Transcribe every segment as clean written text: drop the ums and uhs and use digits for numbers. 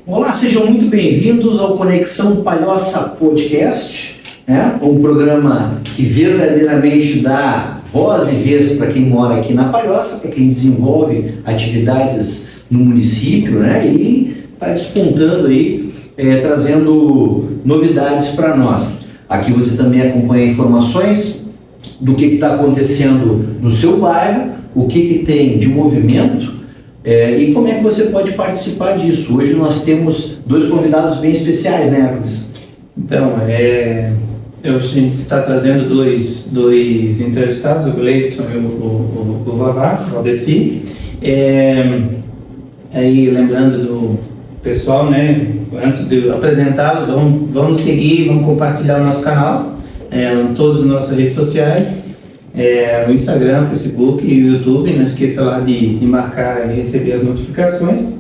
Olá, sejam muito bem-vindos ao Conexão Palhoça Podcast, um programa que verdadeiramente dá voz e vez para quem mora aqui na Palhoça, para quem desenvolve atividades no município, e está despontando aí, trazendo novidades para nós. Aqui você também acompanha informações do que está acontecendo no seu bairro, o que tem de movimento, e como é que você pode participar disso. Hoje nós temos dois convidados bem especiais, né, Hércules? Então, a gente está trazendo dois entrevistados, o Gleidson e o Vavá, o Valdeci. Aí, lembrando do pessoal, antes de apresentá-los, vamos seguir, vamos compartilhar o nosso canal, em todas as nossas redes sociais. No Instagram, Facebook e YouTube, não esqueça lá de marcar e receber as notificações.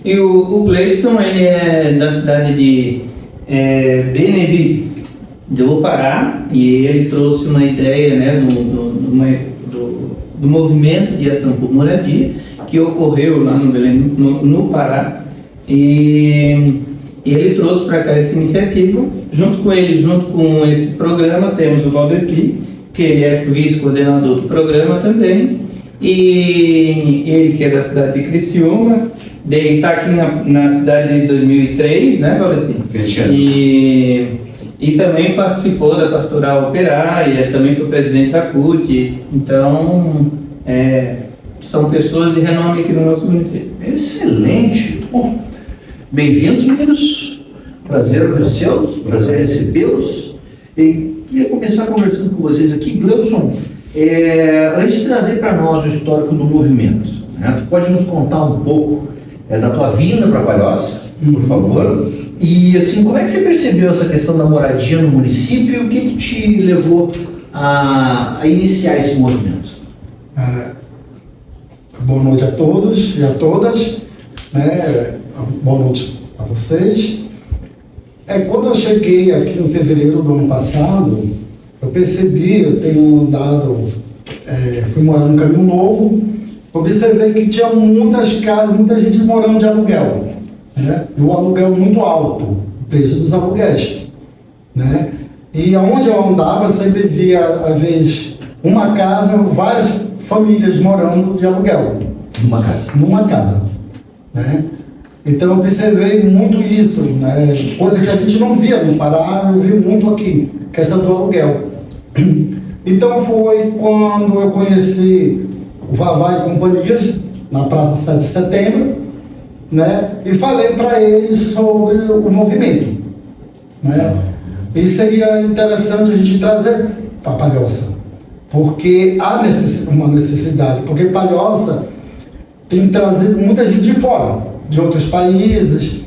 E o Gleidson, ele é da cidade de Benevides, do Pará, e ele trouxe uma ideia do movimento de ação por moradia que ocorreu lá no Pará, e ele trouxe para cá essa iniciativa. Junto com ele, junto com esse programa, temos o Valdeci, que ele é vice-coordenador do programa também, e ele que é da cidade de Criciúma, está aqui na cidade desde 2003, né, Valdeci? E também participou da Pastoral Operária, também foi presidente da CUT, então são pessoas de renome aqui no nosso município. Excelente! Bom, bem-vindos, meninos, prazer conhecê-los, prazer recebê-los. E queria começar conversando com vocês aqui. Gleidson, antes de trazer para nós o histórico do movimento, tu pode nos contar um pouco da tua vinda para Palhoça, por favor? E assim, como é que você percebeu essa questão da moradia no município e o que te levou a iniciar esse movimento? Boa noite a todos e a todas, boa noite a vocês. Quando eu cheguei aqui em fevereiro do ano passado, eu percebi, eu tenho andado, fui morar no Caminho Novo, observei que tinha muitas casas, muita gente morando de aluguel, e o aluguel muito alto, o preço dos aluguéis, E onde eu andava, eu sempre via, às vezes, uma casa, várias famílias morando de aluguel. Numa casa, Então eu observei muito isso, coisa que a gente não via no Pará, eu vi muito aqui, questão do aluguel. Então foi quando eu conheci o Vavá e companhias, na Praça 7 de Setembro, e falei para eles sobre o movimento. E seria interessante a gente trazer para Palhoça, porque há uma necessidade, porque Palhoça tem trazido muita gente de fora, de outros países,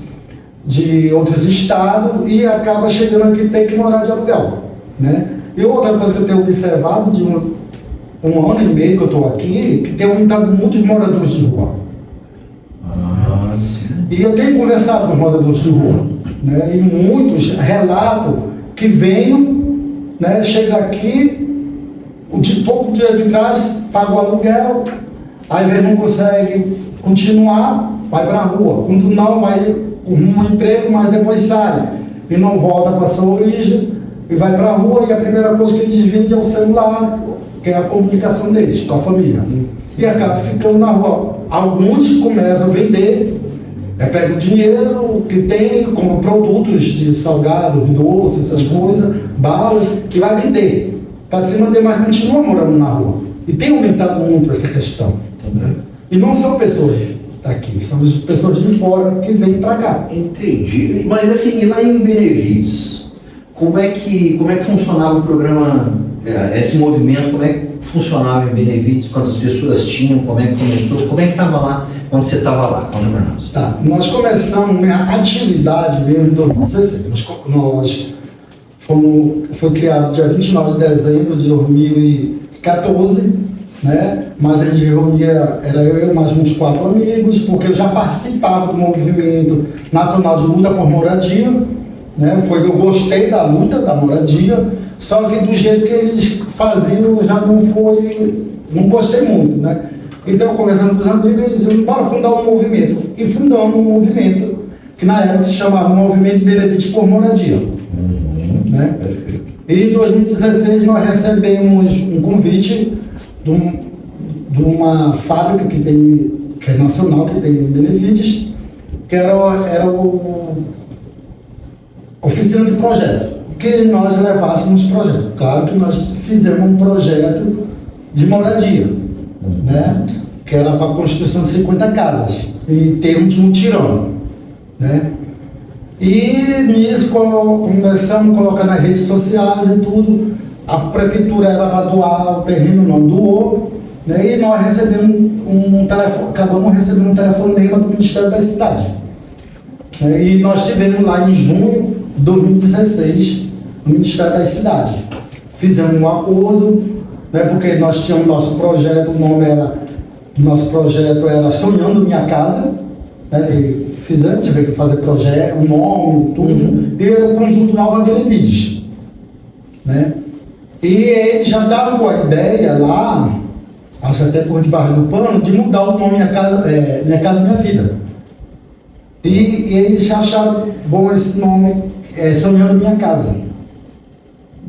de outros estados, e acaba chegando aqui e tem que morar de aluguel, E outra coisa que eu tenho observado de um ano e meio que eu estou aqui, que tem aumentado muitos moradores de rua. Sim. E eu tenho conversado com os moradores de rua, E muitos relatam que vêm, chegam aqui, de pouco dia de trás, pagam o aluguel, aí vezes não consegue continuar, vai para a rua. Quando não, vai com um emprego, mas depois sai e não volta para a sua origem e vai para a rua, e a primeira coisa que eles vendem é o celular, que é a comunicação deles com a família. E acaba ficando na rua. Alguns começam a vender, pegam o dinheiro que tem como produtos de salgados, doces, essas coisas, balas, e vai vender para se manter, mas continua morando na rua. E tem aumentado muito essa questão. E não são pessoas daqui, são pessoas de fora que vêm para cá. Entendi. Mas assim, e lá em Benevides, como é que funcionava o programa, esse movimento, como é que funcionava em Benevides, quantas pessoas tinham, como é que começou, como é que estava lá, quando você estava lá? Conta para nós. Nós começamos a atividade mesmo em 2016. Foi criado dia 29 de dezembro de 2014, Mas a gente reunia, era eu e mais uns 4 amigos, porque eu já participava do movimento nacional de luta por moradia, eu gostei da luta, da moradia, só que do jeito que eles faziam eu já não gostei muito, Então, conversando com os amigos, eles diziam, bora fundar um movimento. E fundamos um movimento, que que na época se chamava Movimento de Benefites por Moradia. Né? Perfeito. E em 2016 nós recebemos um convite de uma fábrica que é nacional, que tem Benefites, que era o oficina de projeto, que nós levássemos projeto. Claro que nós fizemos um projeto de moradia, né? Que era para a construção de 50 casas, em termos de mutirão, né? E nisso, quando começamos a colocar nas redes sociais e tudo, a prefeitura era para doar o terreno, não doou, né? E nós recebemos acabamos recebendo um telefonema do Ministério da Cidade. E nós estivemos lá em junho de 2016, no Ministério da Cidade. Fizemos um acordo, né? Porque nós tínhamos nosso projeto, o nome do nosso projeto era Sonhando Minha Casa, né? Tive que fazer projeto, o nome, tudo, e era o Conjunto Nova Benefites, né? E eles já davam com a ideia lá, acho que até por debaixo do pano, de mudar o nome Minha Casa Minha Vida. E eles acharam bom esse nome, Sonhando Minha Casa.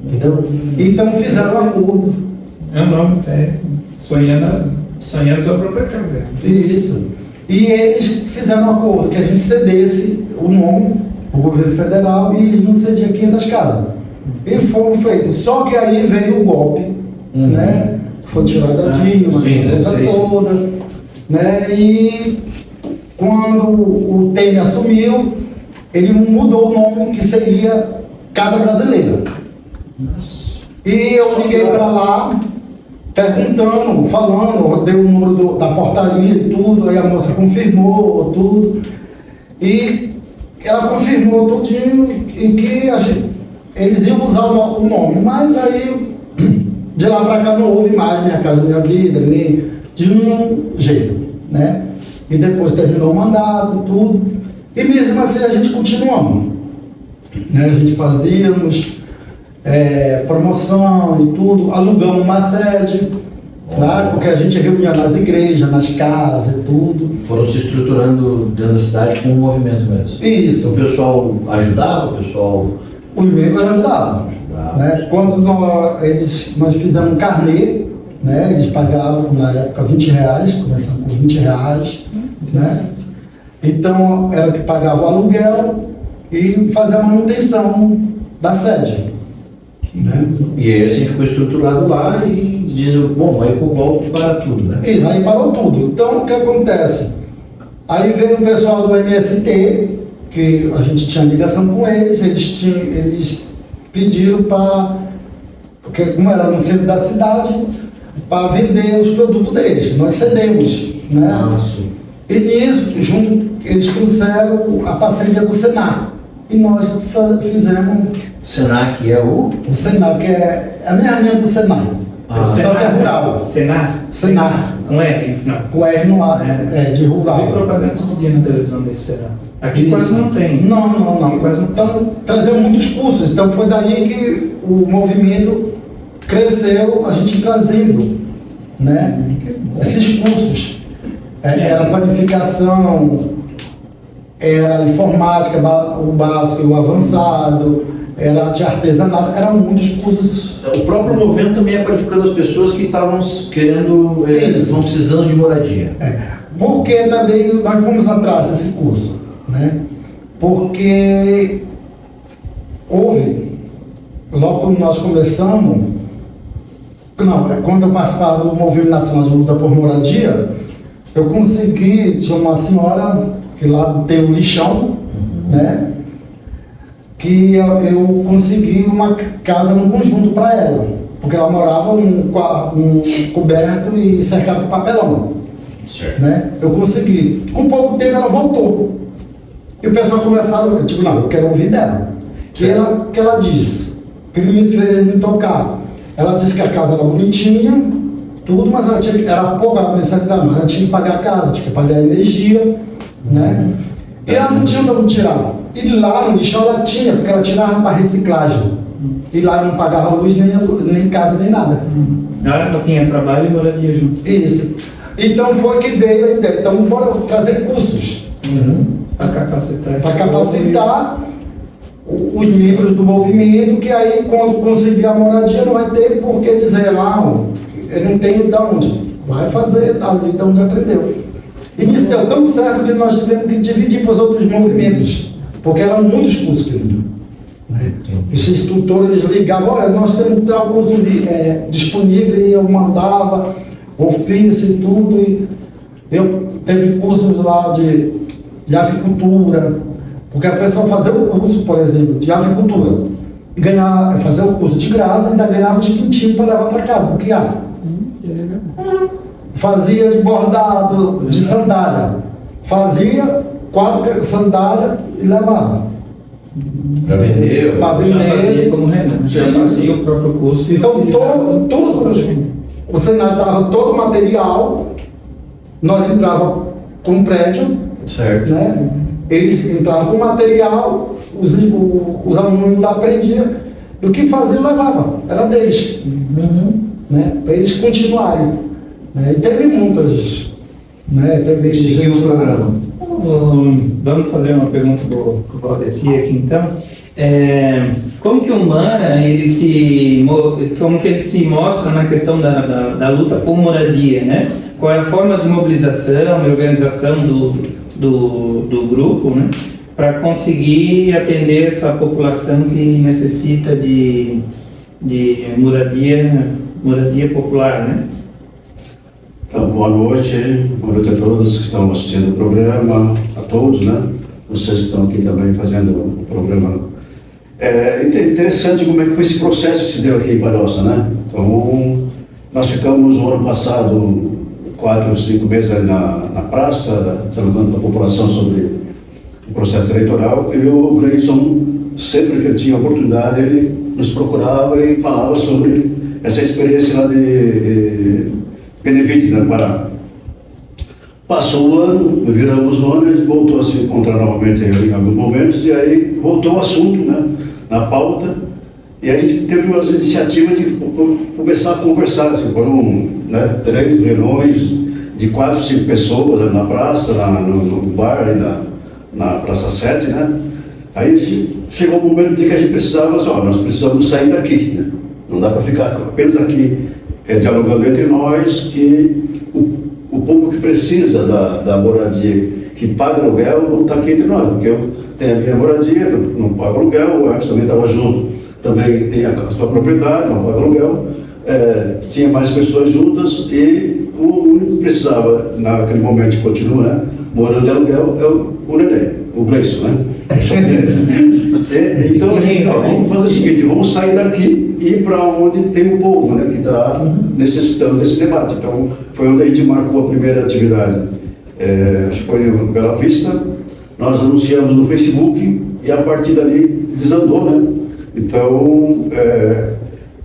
Entendeu? Então fizeram um acordo. É o nome, sonhando sua própria casa. Isso. E eles fizeram um acordo que a gente cedesse o nome para o governo federal e eles nos cediam 500 casas. E fomos feitos. Só que aí veio o golpe, né? Foi tirado a Dilma, toda, né? E quando o Temer assumiu, ele mudou o nome, que seria Casa Brasileira. E eu liguei para lá, perguntando, falando, dei o número da portaria e tudo, aí a moça confirmou tudo. E ela confirmou tudinho e que eles iam usar o nome. Mas aí, de lá para cá, não houve mais Minha Casa Minha Vida, nem de nenhum jeito, né? E depois terminou o mandato, tudo. E mesmo assim a gente continuamos, né? A gente fazíamos promoção e tudo, alugamos uma sede, tá? Porque a gente reunia nas igrejas, nas casas e tudo. Foram se estruturando dentro da cidade com um movimento mesmo. Isso. O pessoal ajudava, o pessoal... Os membros ajudavam. Né? Quando nós fizemos um carnê, né? Eles pagavam na época R$20, começando com R$20, né? Então era que pagava o aluguel e fazia a manutenção da sede. Né? E aí assim ficou estruturado lá e diz, bom, aí com o golpe para tudo, né? Isso, aí parou tudo. Então o que acontece? Aí veio o pessoal do MST, que a gente tinha ligação com eles, eles pediram para, porque como era no centro da cidade, para vender os produtos deles. Nós cedemos, né? Ah, sim. E nisso, eles trouxeram a parceria do Senac. E nós fizemos... Senac é o... O Senac é a mesma linha do Senai, só que é rural. Senar? Senac. Com R no final. Com R no ar, de Tem rural. propaganda todo dia na televisão desse Senar. Aqui Isso. quase não tem. Não. Aqui quase não tem. Então, trazemos muitos cursos. Então, foi daí que o movimento cresceu, a gente trazendo, né? Esses cursos. Era planificação, era informática, o básico e o avançado, era de artesanato, eram muitos cursos. O próprio movimento também é qualificando as pessoas que estavam querendo, estão precisando de moradia. Porque também nós fomos atrás desse curso, né? Porque houve, logo quando nós começamos, quando eu participava do Movimento Nacional de Luta por Moradia, eu consegui, tinha uma senhora que lá tem um lixão, né? Que eu consegui uma casa no conjunto para ela, porque ela morava um coberto e cercado de papelão. Certo. Né? Eu consegui. Com pouco tempo ela voltou. E o pessoal começaram, eu digo, não, eu quero ouvir dela. Que ela disse, que me fez me tocar. Ela disse que a casa era bonitinha, tudo, mas era pouca a mensalidade, mas ela tinha que pagar a casa, tinha que pagar a energia, né? E ela não tinha onde tirar. E lá no lixão ela tinha, porque ela tirava para reciclagem. E lá não pagava luz, nem casa, nem nada. Ela tinha trabalho e moradia junto. Isso. Então foi que veio a ideia. Então bora trazer cursos. Para capacitar. Para capacitar os membros do movimento, que aí quando conseguir a moradia não vai ter por que dizer lá, eu não tenho de onde. Vai fazer ali de onde aprendeu. E nisso deu tão certo que nós tivemos que dividir para os outros movimentos, porque eram muitos cursos que vinham. Né? Os instrutores ligavam, olha, nós temos tal curso disponível, e eu mandava ofício e tudo. E eu teve cursos lá de avicultura, porque a pessoa fazia o curso, por exemplo, de avicultura, e fazer o curso de graça e ainda ganhava uns pintinhos para levar para casa, porque fazia de bordado, de sandália, fazia 4 sandálias e levava. Para vender? Para Já fazia vender. como renda, já fazia o próprio curso. Então, o Senado dava todo o material, nós entrava com um prédio, Certo. né? Eles entravam com material, os alunos lá aprendiam, e o que faziam levava, era deles, né? Para eles continuarem. Né? E teve muitas, né? Teve Seguimos o programa. Vamos fazer uma pergunta para o Valdeci aqui então. Como que o Mara como que ele se mostra na questão da luta por moradia, né? Qual é a forma de mobilização e organização do grupo, né? Para conseguir atender essa população que necessita de moradia popular, né? Então, boa noite a todos que estão assistindo o programa, a todos, né? Vocês que estão aqui também fazendo o programa. É interessante como é que foi esse processo que se deu aqui em Palhoça, né? Então, nós ficamos no ano passado 4 ou 5 meses ali na praça, dialogando com a população sobre o processo eleitoral, e o Gleison, sempre que ele tinha oportunidade, ele nos procurava e falava sobre essa experiência lá de Benefício, né, no Pará. Passou o ano, viramos o ano, a gente voltou a se encontrar novamente em alguns momentos, e aí voltou o assunto, né, na pauta, e a gente teve umas iniciativas de começar a conversar, assim, foram, né, 3 reuniões de 4, 5 pessoas na praça, no bar, ali na Praça 7, né. Aí chegou o momento de que a gente precisava, assim, nós precisamos sair daqui, né, não dá para ficar apenas aqui, dialogando entre nós, que o povo que precisa da moradia, que paga aluguel, não está aqui entre nós, porque eu tenho a minha moradia, não pago aluguel, o Arcos também estava junto, também tem a sua propriedade, não paga aluguel, tinha mais pessoas juntas, e o único que precisava, naquele momento, continua, né, morando de aluguel, é o Nenê, o Gleison, né? Então, vamos fazer o seguinte, vamos sair daqui e ir para onde tem o povo, né, que está necessitando desse debate. Então, foi onde a gente marcou a primeira atividade, acho que foi em Bela Vista, nós anunciamos no Facebook e a partir dali desandou, né? Então,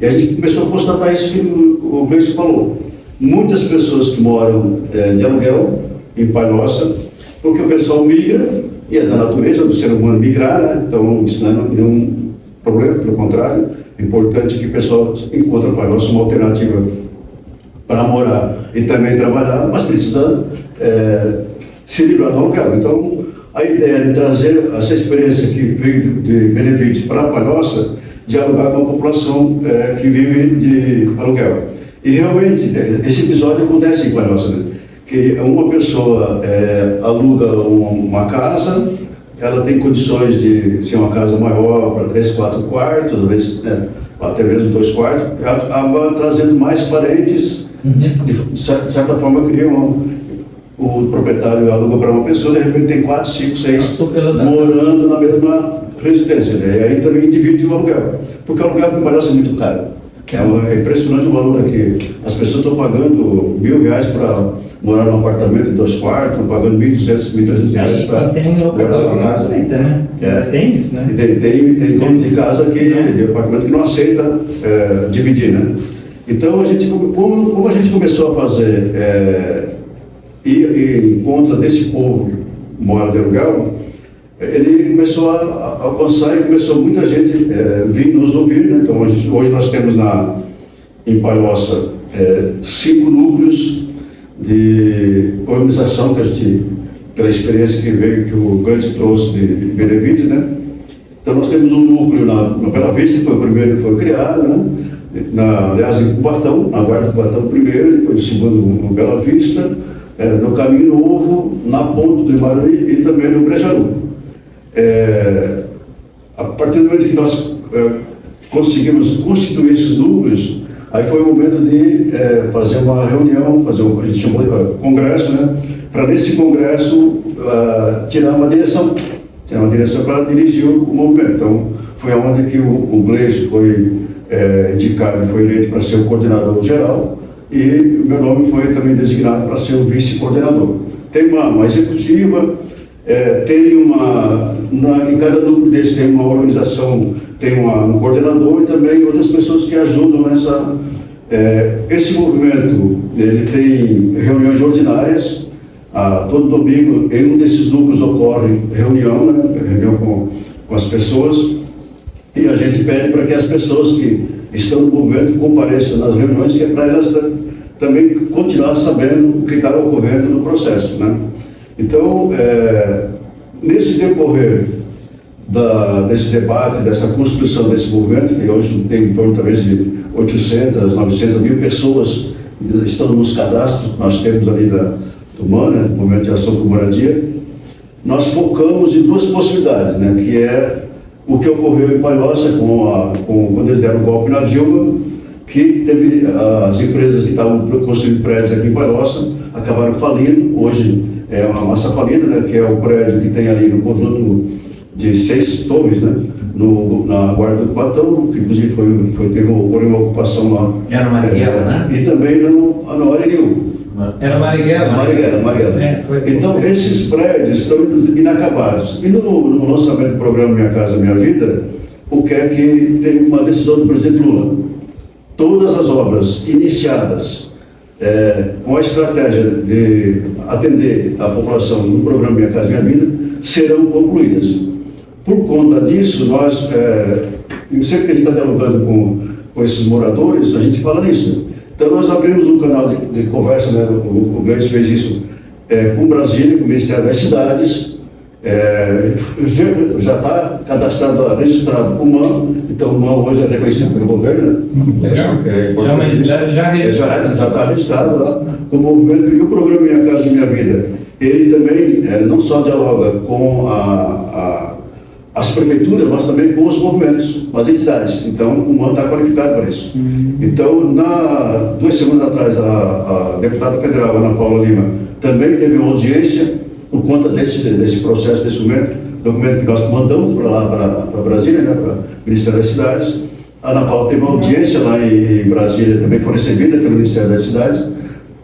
e a gente começou a constatar isso que o Gleison falou. Muitas pessoas que moram de aluguel em Palhoça, porque o pessoal migra, e é da natureza do ser humano migrar, né? Então isso não é nenhum problema, pelo contrário, é importante que o pessoal encontre para nós uma alternativa para morar e também trabalhar, mas precisa se livrar do aluguel. Então a ideia de trazer essa experiência que veio de Benevides para Palhoça, dialogar com a população que vive de aluguel. E realmente esse episódio acontece em Palhoça, né? Que uma pessoa aluga uma casa, ela tem condições de ser uma casa maior para 3, 4 quartos, às vezes até mesmo 2 quartos, acaba trazendo mais parentes, de certa forma cria o proprietário aluga para uma pessoa, de repente tem 4, 5, 6 morando na mesma residência, né? E aí também divide o aluguel, porque o aluguel em Palhoça é muito caro. É impressionante o valor aqui. As pessoas estão pagando R$1.000 para morar num apartamento de 2 quartos, estão pagando R$1.200, R$1.300 para tem locador que não aceita, né? Tem isso, né? Tem dono de casa de apartamento que não aceita dividir, né? Então, como a gente começou a fazer ir em contra desse povo que mora de aluguel, ele começou a alcançar e começou muita gente vir nos ouvir, né? Então hoje nós temos em Palhoça 5 núcleos de organização que a gente pela experiência que veio, que o Gantz trouxe de Benevides, né? Então nós temos um núcleo na Bela Vista, que foi o primeiro que foi criado, né? Aliás, em Cubatão, na Guarda do Cubatão primeiro, depois o segundo no Bela Vista, no Caminho Novo, na Ponta do Imaruí e também no Brejaru. A partir do momento que nós conseguimos constituir esses núcleos, aí foi o momento de fazer uma reunião, a gente chamou de congresso, né? Para nesse congresso tirar uma direção para dirigir o movimento. Então, foi onde que o Gleison foi indicado e foi eleito para ser o coordenador geral, e o meu nome foi também designado para ser o vice-coordenador. Tem uma executiva, em cada núcleo desse tem uma organização, tem um coordenador e também outras pessoas que ajudam nessa... esse movimento, ele tem reuniões ordinárias, todo domingo, em um desses núcleos ocorre reunião, né? Reunião com as pessoas, e a gente pede para que as pessoas que estão no movimento compareçam nas reuniões, que é para elas também continuar sabendo o que está ocorrendo no processo, né? Então, nesse decorrer desse debate, dessa construção desse movimento, que hoje tem em torno talvez de 800, 900 mil pessoas que estão nos cadastros que nós temos ali do MAN, né, Movimento de Ação por Moradia, nós focamos em duas possibilidades, né, que é o que ocorreu em Palhoça quando eles deram o golpe na Dilma, que teve as empresas que estavam construindo prédios aqui em Palhoça, acabaram falindo. Hoje é uma massa falida, né, que é o prédio que tem ali no conjunto de 6 torres, né, na Guarda do Cubatão, que inclusive teve uma ocupação lá. Era no Marighella, né? E também no Areniu. Era Marighella. Marighella. Então, esses prédios estão inacabados. E no lançamento do programa Minha Casa Minha Vida, o que é que tem uma decisão do presidente Lula? Todas as obras iniciadas com a estratégia de atender a população no programa Minha Casa Minha Vida serão concluídas. Por conta disso, nós, sempre que a gente está dialogando com esses moradores, a gente fala nisso. Então, nós abrimos um canal de conversa, né? O Gleison fez isso com Brasília, com o Ministério das Cidades, já está cadastrado, registrado com o MAN, então o MAN hoje é reconhecido pelo governo, né? Já registrado. Já está registrado lá com o movimento. E o programa Minha Casa Minha Vida, ele também não só dialoga com as prefeituras, mas também com os movimentos, com as entidades. Então, o MAN está qualificado para isso. Então, 2 semanas atrás, a deputada federal, Ana Paula Lima, também teve uma audiência por conta desse processo, desse documento que nós mandamos para lá, para Brasília, né, para o Ministério das Cidades. A Ana Paula teve uma audiência lá em Brasília, também foi recebida pelo Ministério das Cidades,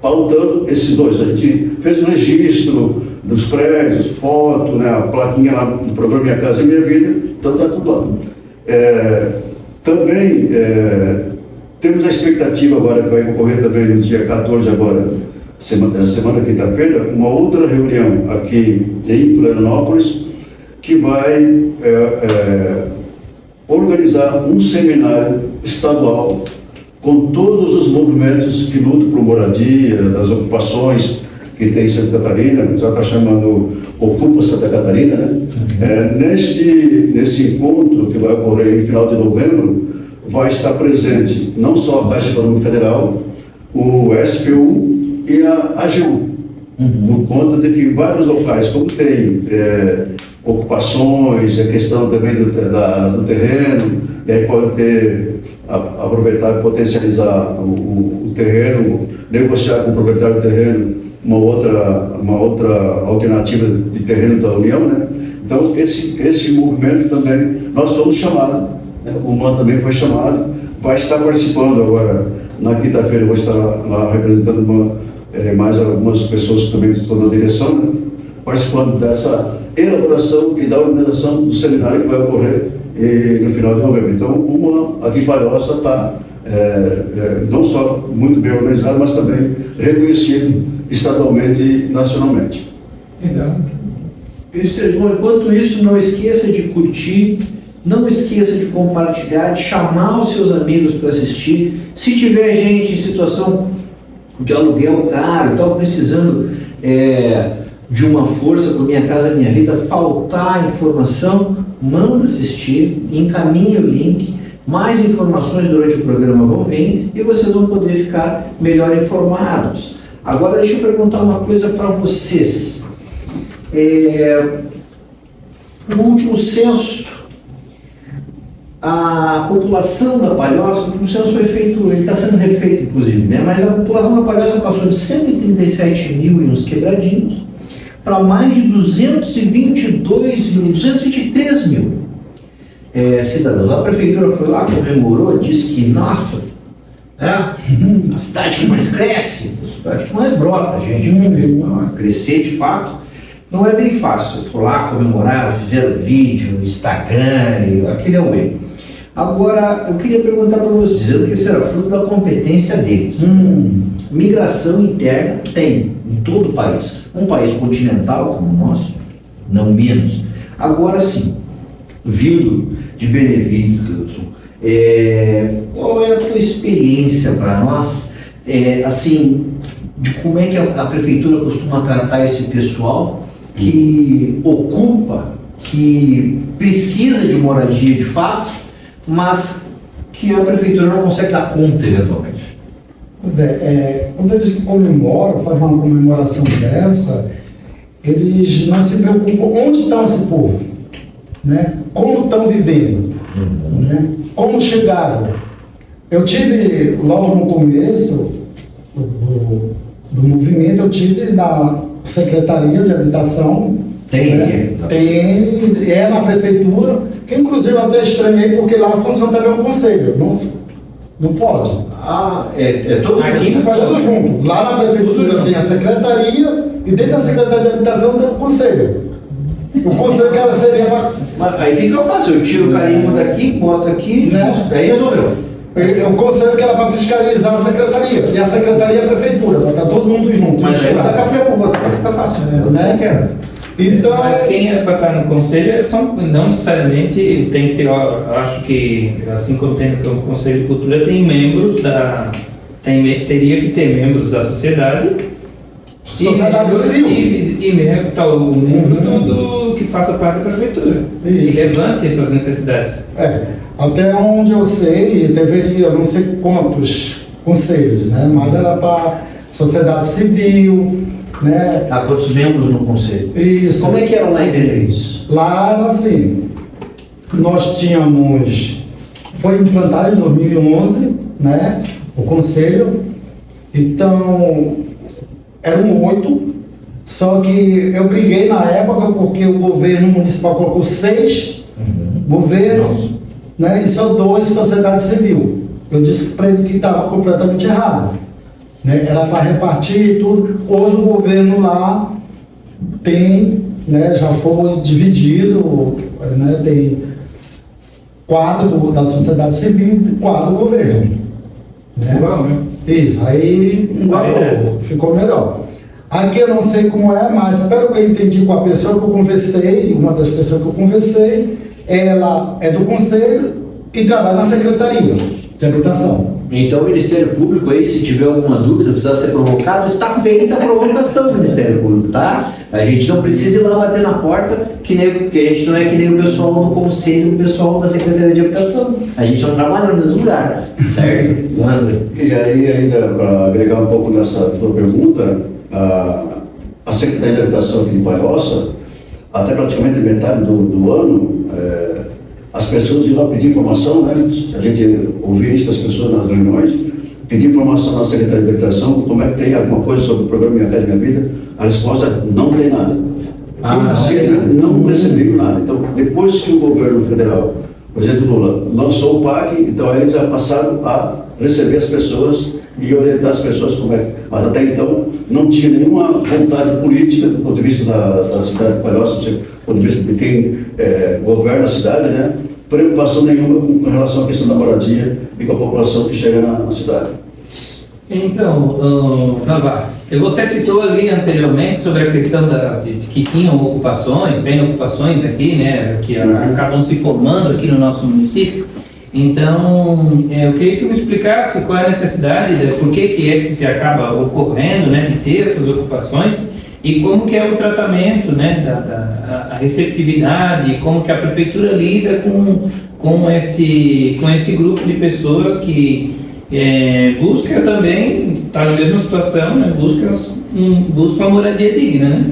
pautando esses dois. A gente fez o registro dos prédios, foto, né, a plaquinha lá do programa Minha Casa Minha Vida, então está tudo lá. Também temos a expectativa agora, que vai ocorrer também no dia 14 agora, semana quinta-feira, uma outra reunião aqui em Florianópolis, que vai organizar um seminário estadual com todos os movimentos que lutam por moradia, das ocupações que tem em Santa Catarina, já está chamando Ocupa Santa Catarina, né? Nesse encontro que vai ocorrer em final de novembro, vai estar presente não só a Caixa Econômica Federal, o SPU e a AGU, por conta de que vários locais, como tem ocupações, a questão também do terreno, e aí pode aproveitar e potencializar o terreno, negociar com o proprietário do terreno uma outra alternativa de terreno da União, né? Então, esse movimento também, nós somos chamados, né? O MAN também foi chamado, vai estar participando agora, na quinta-feira eu vou estar lá representando mais algumas pessoas que também estão na direção, né? Participando dessa elaboração e da organização do seminário que vai ocorrer no final de novembro. Então, o MAN aqui em Palhoça está não só muito bem organizado, mas também reconhecido estadualmente e nacionalmente. Legal. Enquanto isso, não esqueça de curtir, não esqueça de compartilhar, de chamar os seus amigos para assistir. Se tiver gente em situação de aluguel caro, precisando de uma força para Minha Casa Minha Vida faltar informação, manda assistir, encaminha o link, mais informações durante o programa vão vir e vocês vão poder ficar melhor informados. Agora deixa eu perguntar uma coisa para vocês. No último censo, a população da Palhoça, o último censo foi feito, ele está sendo refeito inclusive, né? Mas a população da Palhoça passou de 137 mil e uns quebradinhos para mais de 223 mil cidadãos. A prefeitura foi lá, comemorou, disse que, nossa, né? A cidade que mais cresce, a cidade que mais brota, gente. Crescer de fato não é bem fácil. Foi lá, comemoraram, fizeram vídeo, Instagram, aquele away. Agora, eu queria perguntar para vocês, dizendo que isso era fruto da competência deles. Migração interna tem em todo o país. Um país continental como o nosso, não menos. Agora sim, vindo de Benevides, Cleudson, qual é a tua experiência para nós, assim, de como é que a prefeitura costuma tratar esse pessoal que ocupa, que precisa de moradia de fato, mas que a prefeitura não consegue dar conta eventualmente? Pois quando eles comemoram, fazem uma comemoração dessa, eles não se preocupam onde está esse povo, né? Como estão vivendo, né? Como chegaram. Eu tive, logo no começo do movimento, eu tive na Secretaria de Habitação. Tem, tem na prefeitura, que inclusive eu até estranhei, porque lá funciona também um conselho, não pode. Todo Aqui não pode. Tudo junto. Lá na prefeitura tem a secretaria e dentro da Secretaria de Habitação tem o conselho. O conselho que ela seria... Mas aí fica fácil, eu tiro o carimbo daqui, boto aqui, Né? Aí resolveu. O conselho que era para fiscalizar a secretaria. E a secretaria é a prefeitura, para estar todo mundo junto. Mas aí não dá café pro outro, aí fica fácil, né? Eu não quero. Então, Mas quem é para estar no conselho não necessariamente tem que ter, eu acho que assim como tem no Conselho de Cultura, tem membros teria que ter membros da sociedade civil. e o membro que faça parte da prefeitura e Isso. levante essas necessidades. Até onde eu sei, deveria, não sei quantos conselhos, né? Mas era para sociedade civil, né? Há quantos membros no conselho? Isso. Como é que era lá em Benevides? Lá era assim, nós tínhamos, foi implantado em 2011, né? O conselho, então eram 8, só que eu briguei na época porque o governo municipal colocou 6 governos, né? E só 2 sociedade civil. Eu disse para ele que estava completamente errado, né? Era para repartir tudo. Hoje o governo lá tem, né? Já foi dividido, né? Tem 4 da sociedade civil e 4 do governo, né? Igual, né? Isso, aí igualou, ficou melhor. Aqui eu não sei como é, mas pelo que eu entendi com a pessoa que eu conversei, uma das pessoas que eu conversei, ela é do conselho e trabalha na Secretaria de Habitação. Então o Ministério Público aí, se tiver alguma dúvida, precisar ser provocado, está feita a provocação do Ministério Público, tá? A gente não precisa ir lá bater na porta, porque a gente não é que nem o pessoal do Conselho, o pessoal da Secretaria de Habitação. A gente não trabalha no mesmo lugar, certo? André? E aí, ainda para agregar um pouco nessa tua pergunta, a Secretaria de Habitação aqui de Palhoça, até praticamente metade do ano, as pessoas iam lá pedir informação, né? A gente ouvia isso das pessoas nas reuniões, pedir informação na Secretaria de Habitação, como é que tem alguma coisa sobre o programa Minha Casa Minha Vida. A resposta: não tem nada. Não recebeu nada. Então, depois que o governo federal, o presidente Lula, lançou o PAC, então eles já passaram a receber as pessoas e orientar as pessoas como é. Mas até então não tinha nenhuma vontade política do ponto de vista da cidade de Palhoça, do ponto de vista de quem governa a cidade, né? Preocupação nenhuma com relação à questão da moradia e com a população que chega na cidade. Então, Navarro, você citou ali anteriormente sobre a questão de que tinham ocupações, tem ocupações aqui, né, que acabam se formando aqui no nosso município. Então, eu queria que tu me explicasse qual é a necessidade, por que é que se acaba ocorrendo, né, de ter essas ocupações e como que é o tratamento, né, a receptividade, como que a prefeitura lida com esse grupo de pessoas que busca também, está na mesma situação, né, busca uma moradia digna, né?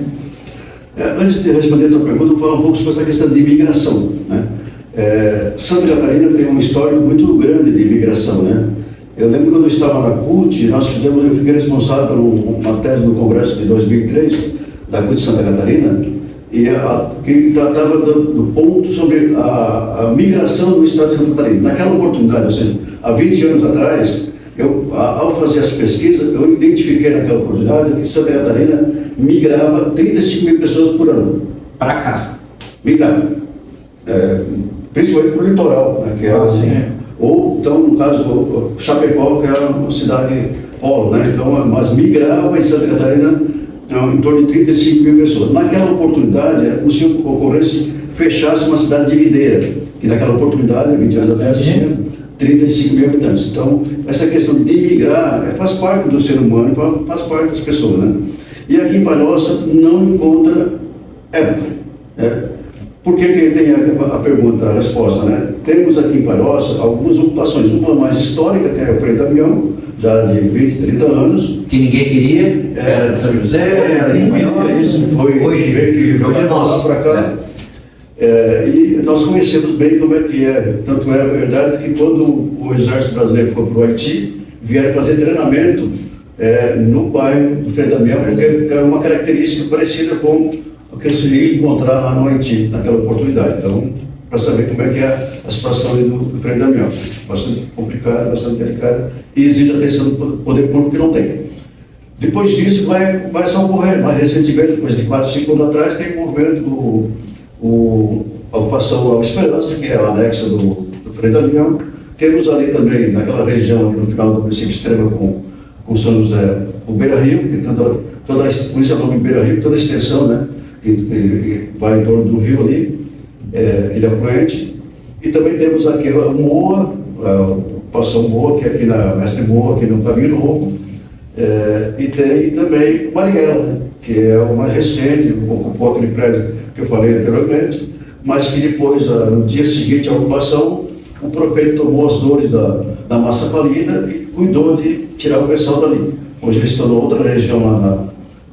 Antes de responder a tua pergunta, eu vou falar um pouco sobre essa questão de imigração, né? Santa Catarina tem um histórico muito grande de imigração, né? Eu lembro quando eu estava na CUT, eu fiquei responsável por uma tese no Congresso de 2003, da CUT Santa Catarina, e que tratava do ponto sobre a migração do Estado de Santa Catarina. Naquela oportunidade, ou seja, há 20 anos atrás, ao fazer as pesquisas, eu identifiquei naquela oportunidade que Santa Catarina migrava 35 mil pessoas por ano. Para cá. Migrava. Principalmente para o litoral, né, que era ou então, no caso, Chapecó, que era uma cidade polo, né? Então, mas migrava em Santa Catarina em torno de 35 mil pessoas. Naquela oportunidade, era como se ocorresse fechasse uma cidade de videira, que naquela oportunidade, 20 anos atrás, tinha 35 mil habitantes. Então, essa questão de migrar faz parte do ser humano, faz parte das pessoas, né? E aqui em Palhoça não encontra época, né? Por que tem a pergunta, a resposta, né? Temos aqui em Palhoça algumas ocupações, uma mais histórica, que é o Frei Damião, já de 20, 30 anos. Que ninguém queria, era de São José, era de Palhoça, foi meio que jogado lá para cá. E nós conhecemos bem como é que é. Tanto é verdade que quando o Exército Brasileiro foi para o Haiti, vieram fazer treinamento no bairro do Frei Damião, porque é uma característica parecida com o que eles iriam encontrar lá no Haiti, naquela oportunidade. Então, para saber como é que é a situação ali do Frei Damião. Bastante complicada, bastante delicada, e exige atenção do poder público que não tem. Depois disso, vai só ocorrer. Mais recentemente, depois de 4, 5 anos atrás, tem o movimento a ocupação Nova Esperança, que é a anexa do Frei Damião. Temos ali também, naquela região, no final do município Extrema, com São José, o Beira Rio, que por isso é o nome Beira Rio, toda a extensão, né? Que vai em torno do rio ali, Ilha Afluente. E também temos aqui o Moa, a ocupação Moa, que é aqui na Mestre Moa, aqui no Caminho Novo. E tem também Marighella, né? Que é o mais recente, ocupou aquele prédio que eu falei anteriormente, mas que depois, no dia seguinte à ocupação, o prefeito tomou as dores da massa falida e cuidou de tirar o pessoal dali. Hoje ele se tornou outra região lá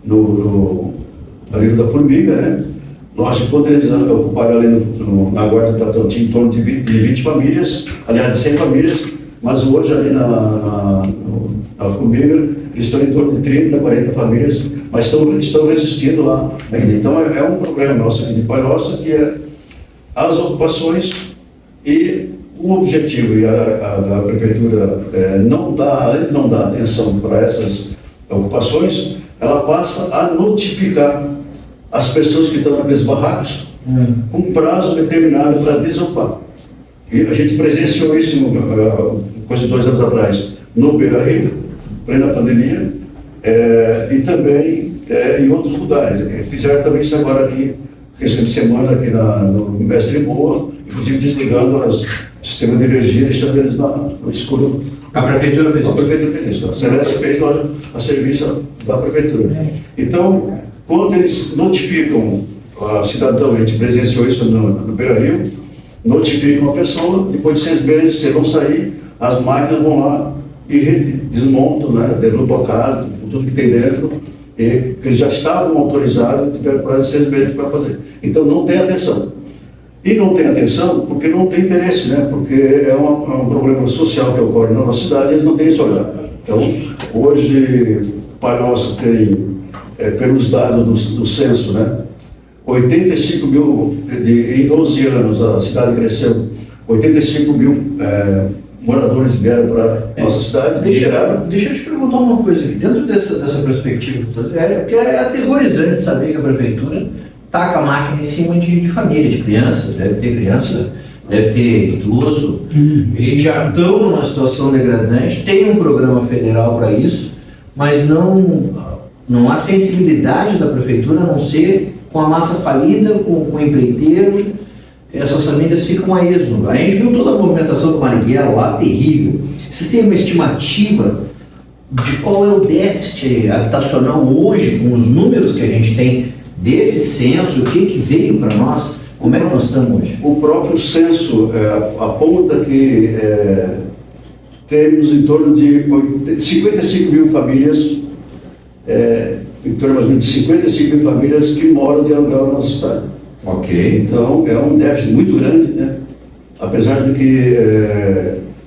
no Rio da Formiga, né? Nós, quando eles ocuparam ali na Guarda do Platão, tinha em torno de 20 famílias, aliás, de 100 famílias, mas hoje ali na Formiga, eles estão em torno de 30, 40 famílias, mas estão resistindo lá ainda. Então, é um programa nosso aqui de Palhoça, que é as ocupações, e o objetivo da Prefeitura além de não dar atenção para essas ocupações, ela passa a notificar as pessoas que estão naqueles barracos com um prazo determinado para desocupar. E a gente presenciou isso, coisa de 2 anos atrás, no Beira Rio, plena pandemia, e também em outros lugares. Fizeram também isso agora aqui, questão de semana, aqui no Mestre Boa, inclusive desligando o sistema de energia, deixando eles no escuro. A Prefeitura fez isso? A Prefeitura fez isso. A Celeste fez lá a serviço da Prefeitura. Então, quando eles notificam a cidadão, a gente presenciou isso no Beira Rio, notificam a pessoa, depois de 6 meses, se vão sair, as máquinas vão lá e desmontam, né, derrubam a casa, tudo que tem dentro, e eles já estavam autorizados, tiveram prazo de 6 meses para fazer. Então, não tem atenção. E não tem atenção porque não tem interesse, né? Porque é um problema social que ocorre na nossa cidade e eles não têm esse olhar. Então, hoje, Palhoça tem, pelos dados do censo, né? 85 mil, em 12 anos a cidade cresceu, 85 mil moradores vieram para a nossa cidade. Deixa eu te perguntar uma coisa aqui, dentro dessa perspectiva, porque é aterrorizante saber que a Prefeitura taca a máquina em cima de família, de criança, deve ter idoso, e já estão numa situação degradante, tem um programa federal para isso, mas não há sensibilidade da Prefeitura, a não ser com a massa falida, com o empreiteiro, essas famílias ficam a esmo. A gente viu toda a movimentação do Marighella lá, terrível. Vocês têm uma estimativa de qual é o déficit habitacional hoje, com os números que a gente tem desse censo, o que veio para nós, como é que nós estamos hoje? O próprio censo aponta que temos em torno de 55 mil famílias, em torno mais ou menos de 55 mil famílias que moram de aluguel na nossa cidade. Ok. Então, é um déficit muito grande, né? Apesar de que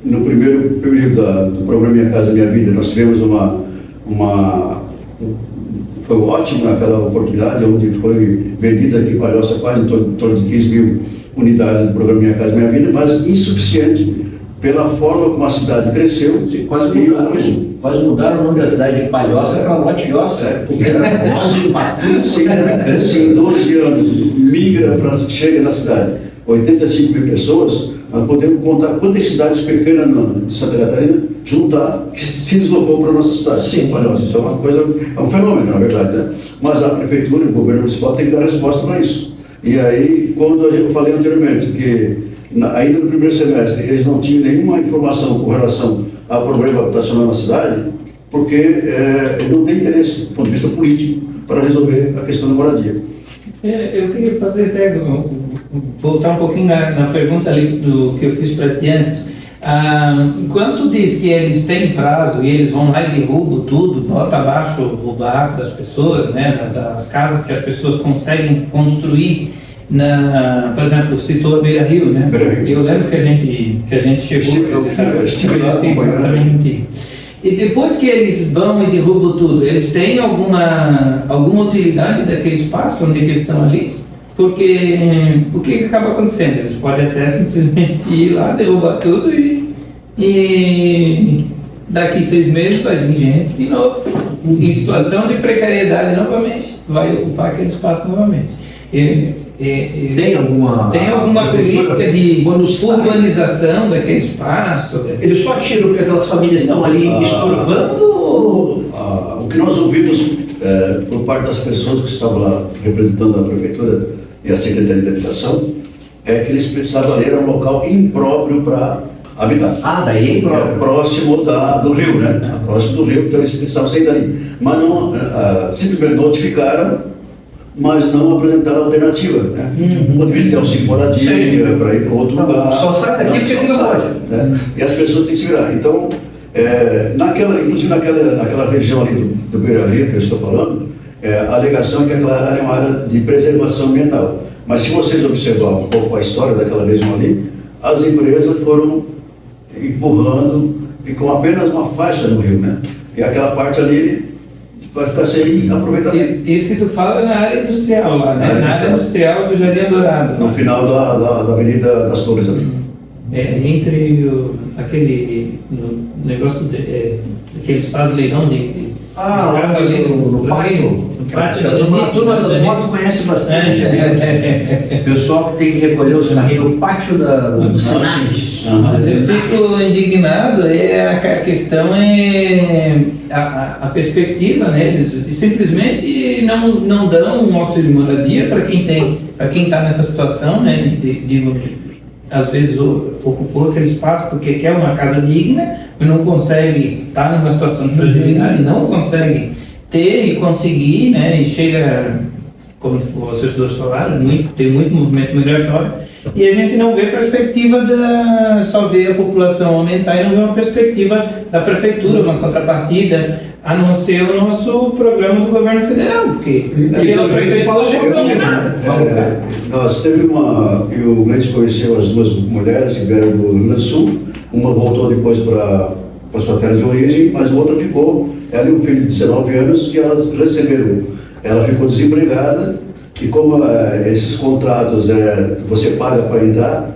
no primeiro período do programa Minha Casa Minha Vida, nós tivemos foi ótimo aquela oportunidade, onde foi vendida aqui em Palhoça quase em torno de 15 mil unidades do programa Minha Casa Minha Vida, mas insuficiente pela forma como a cidade cresceu. Quase mudaram o nome da cidade de Palhoça para Lotiossa, porque era Palhoça de Patrulha. Se em 12 anos chega na cidade 85 mil pessoas, nós podemos contar quantas cidades pequenas de Santa Catarina juntar que se deslocou para a nossa cidade. Sim. Palhoça. Então é um fenômeno, na verdade, né? Mas a prefeitura e o governo municipal têm que dar resposta para isso. E aí, quando eu falei anteriormente que ainda no primeiro semestre eles não tinham nenhuma informação com relação ao problema habitacional na cidade, porque não tem interesse, do ponto de vista político, para resolver a questão da moradia. Eu queria fazer até, voltar um pouquinho na pergunta ali do que eu fiz para ti antes. Quando tu diz que eles têm prazo e eles vão lá e derrubam tudo, bota abaixo o barraco das pessoas, né, das casas que as pessoas conseguem construir, por exemplo, citou a Beira Rio, né? Eu lembro que a gente chegou a visitar. E depois que eles vão e derrubam tudo, eles têm alguma utilidade daquele espaço onde eles estão ali? Porque o que acaba acontecendo? Eles podem até simplesmente ir lá, derrubar tudo e daqui 6 meses vai vir gente de novo, em situação de precariedade novamente, vai ocupar aquele espaço novamente. Tem alguma política de urbanização daquele espaço? Eles só tiram porque aquelas famílias estão ali estorvando? O que nós ouvimos por parte das pessoas que estavam lá representando a prefeitura e a Secretaria de Habitação é que eles precisavam ali, era um local impróprio para habitar. Daí é impróprio. Próximo do rio, né? Próximo do rio, então eles precisavam sair dali. Mas não, simplesmente notificaram, mas não apresentaram alternativa, né? Do ponto de vista de auxílio moradia, para ir para outro lugar. Só sai daqui porque não pode. Né? E as pessoas têm que se virar. Então, inclusive naquela região ali do Beira Rio que eu estou falando, a alegação é que aquela área é uma área de preservação ambiental. Mas se vocês observarem um pouco a história daquela região ali, as empresas foram empurrando e com apenas uma faixa no rio, né? E aquela parte ali vai ficar sem aproveitamento. Isso que tu fala é na área industrial lá, né? Na área industrial do Jardim Dourado. No final da Avenida das Torres ali. Entre aquele negócio que eles fazem leilão Lá no pátio. A turma das motos conhece bastante. O pessoal que tem que recolher os carrinhos no pátio do Sinassi. Mas eu fico indignado, a questão a perspectiva, né? Eles simplesmente não dão um auxílio de moradia para quem está nessa situação, né? Às vezes ocupou aquele espaço porque quer uma casa digna, mas não consegue estar numa situação de fragilidade, não consegue ter e conseguir, né? E chega, como vocês dois falaram, tem muito movimento migratório e a gente não vê perspectiva só vê a população aumentar e não vê uma perspectiva da prefeitura, uma contrapartida, a não ser o nosso programa do governo federal, porque pela prefeitura não nada. Nós teve o Gleice conheceu as duas mulheres que vieram do Rio Grande do Sul, uma voltou depois para sua terra de origem, mas a outra ficou, ela e um filho de 19 anos que elas receberam. Ela ficou desempregada e como esses contratos você paga para entrar,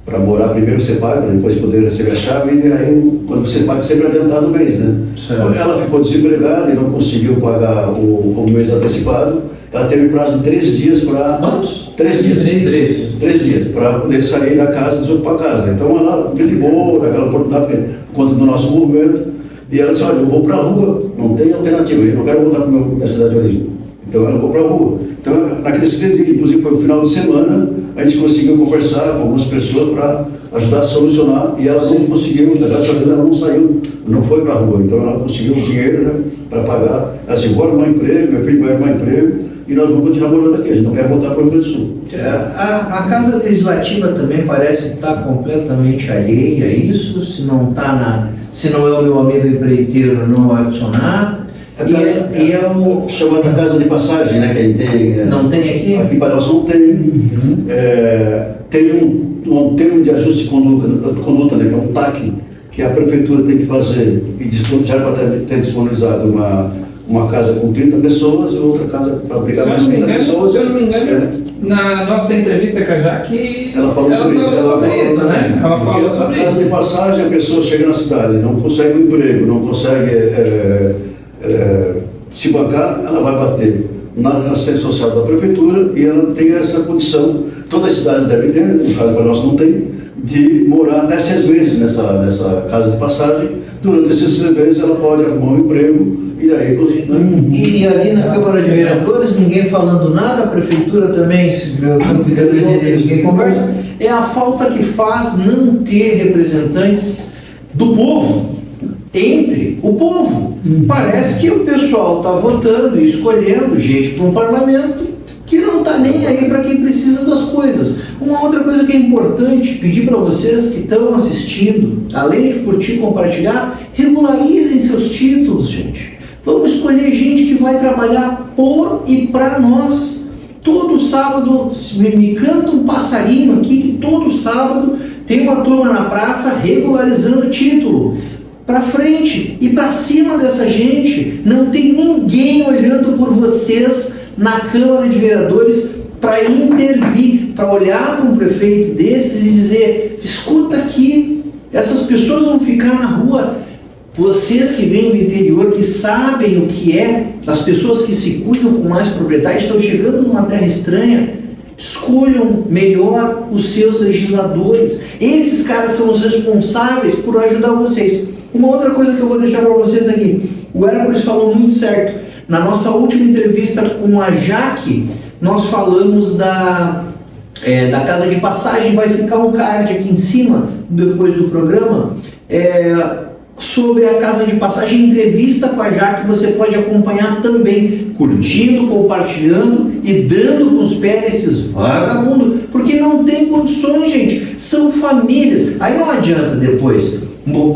para morar primeiro você paga, para depois poder receber a chave, e aí quando você paga sempre é adiantado o mês, né? Então, ela ficou desempregada e não conseguiu pagar o mês antecipado. Ela teve prazo de 3 dias para... Quantos? 3 dias. 3 dias, para poder sair da casa e desocupar a casa. Então ela me ligou naquela oportunidade, por conta do nosso movimento, e ela disse, olha, eu vou para a rua, não tem alternativa, eu não quero voltar para a minha cidade de origem. então ela foi para a rua. Então, naqueles 3 dias, inclusive foi o final de semana, a gente conseguiu conversar com algumas pessoas para ajudar a solucionar, e ela não conseguiu, graças a Deus ela não saiu, não foi para a rua, então ela conseguiu o dinheiro, né, para pagar. Ela disse, vou arrumar emprego, meu filho vai arrumar emprego, e nós vamos continuar morando aqui, a gente não quer voltar para o Rio Grande do Sul. A Casa Legislativa também parece estar completamente alheia a isso, se não é o meu amigo empreiteiro, não vai funcionar. Chamada Casa de Passagem, né, que a gente tem. Não tem aqui? Aqui em Palhoça não tem. Tem um termo de ajuste de conduta, né, que é um TAC, que a prefeitura tem que fazer, e já ter disponibilizado uma casa com 30 pessoas e outra casa para abrigar mais 30 pessoas. Se eu não me engano, na nossa entrevista com a Jaque, ela falou sobre isso, né? Ela falou sobre a casa de passagem, a pessoa chega na cidade, não consegue um emprego, não consegue se bancar, ela vai bater na assistência social da prefeitura e ela tem essa condição, todas as cidades devem ter, no caso para nós não tem, de morar até 6 meses nessa casa de passagem. Durante esses 6 meses ela pode arrumar um emprego e aí... E ali na Câmara de Vereadores, ninguém falando nada, a prefeitura também, ninguém conversa, é a falta que faz não ter representantes do povo, entre o povo. Parece que o pessoal está votando e escolhendo gente para um parlamento que não está nem aí para quem precisa das coisas. Uma outra coisa que é importante pedir para vocês que estão assistindo, além de curtir e compartilhar, regularizem seus títulos, gente. Vamos escolher gente que vai trabalhar por e para nós. Todo sábado, me canta um passarinho aqui, que todo sábado tem uma turma na praça regularizando título. Para frente e para cima dessa gente. Não tem ninguém olhando por vocês na Câmara de Vereadores para intervir, para olhar para um prefeito desses e dizer, escuta aqui, essas pessoas vão ficar na rua. Vocês que vêm do interior, que sabem o que é, as pessoas que se cuidam com mais propriedade, estão chegando numa terra estranha, escolham melhor os seus legisladores. Esses caras são os responsáveis por ajudar vocês. Uma outra coisa que eu vou deixar para vocês aqui, o Hércules falou muito certo. Na nossa última entrevista com a Jaque, nós falamos da Casa de Passagem, vai ficar um card aqui em cima, depois do programa, sobre a Casa de Passagem, entrevista com a Jaque, você pode acompanhar também, curtindo, compartilhando e dando com os pés nesses vagabundos, porque não tem condições, gente, são famílias. Aí não adianta depois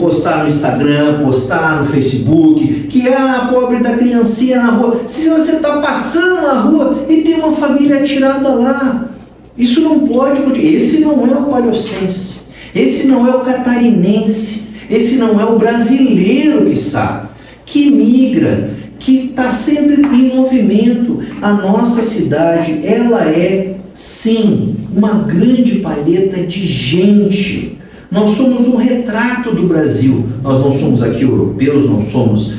postar no Instagram, postar no Facebook, que a pobre da criancinha na rua. Se você está passando na rua e tem uma família atirada lá, isso não pode continuar. Esse não é o palhocense, esse não é o catarinense, esse não é o brasileiro que sabe, que migra, que está sempre em movimento. A nossa cidade, ela é sim uma grande palheta de gente. Nós somos um retrato do Brasil. Nós não somos aqui europeus, não somos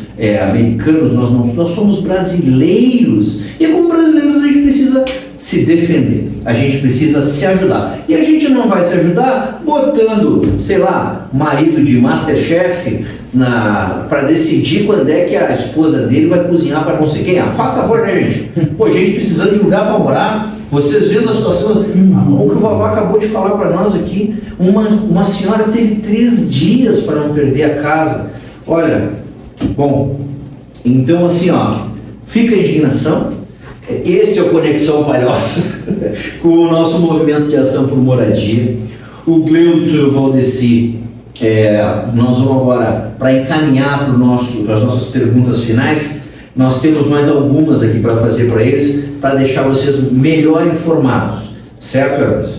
americanos, nós somos brasileiros. E como brasileiros a gente precisa se defender, a gente precisa se ajudar. E a gente não vai se ajudar botando, sei lá, marido de Masterchef para decidir quando é que a esposa dele vai cozinhar para não sei quem. Faça favor, né, gente? Pô, gente precisando de lugar para morar. Vocês vendo a situação, o que o Vavá acabou de falar para nós aqui, uma senhora teve 3 dias para não perder a casa. Olha, bom, então assim, ó, fica a indignação. Esse é o Conexão Palhoça, com o nosso movimento de ação por moradia. O Gleudson e o Valdeci, nós vamos agora, para encaminhar para as nossas perguntas finais, nós temos mais algumas aqui para fazer para eles, para deixar vocês melhor informados. Certo, Hermes?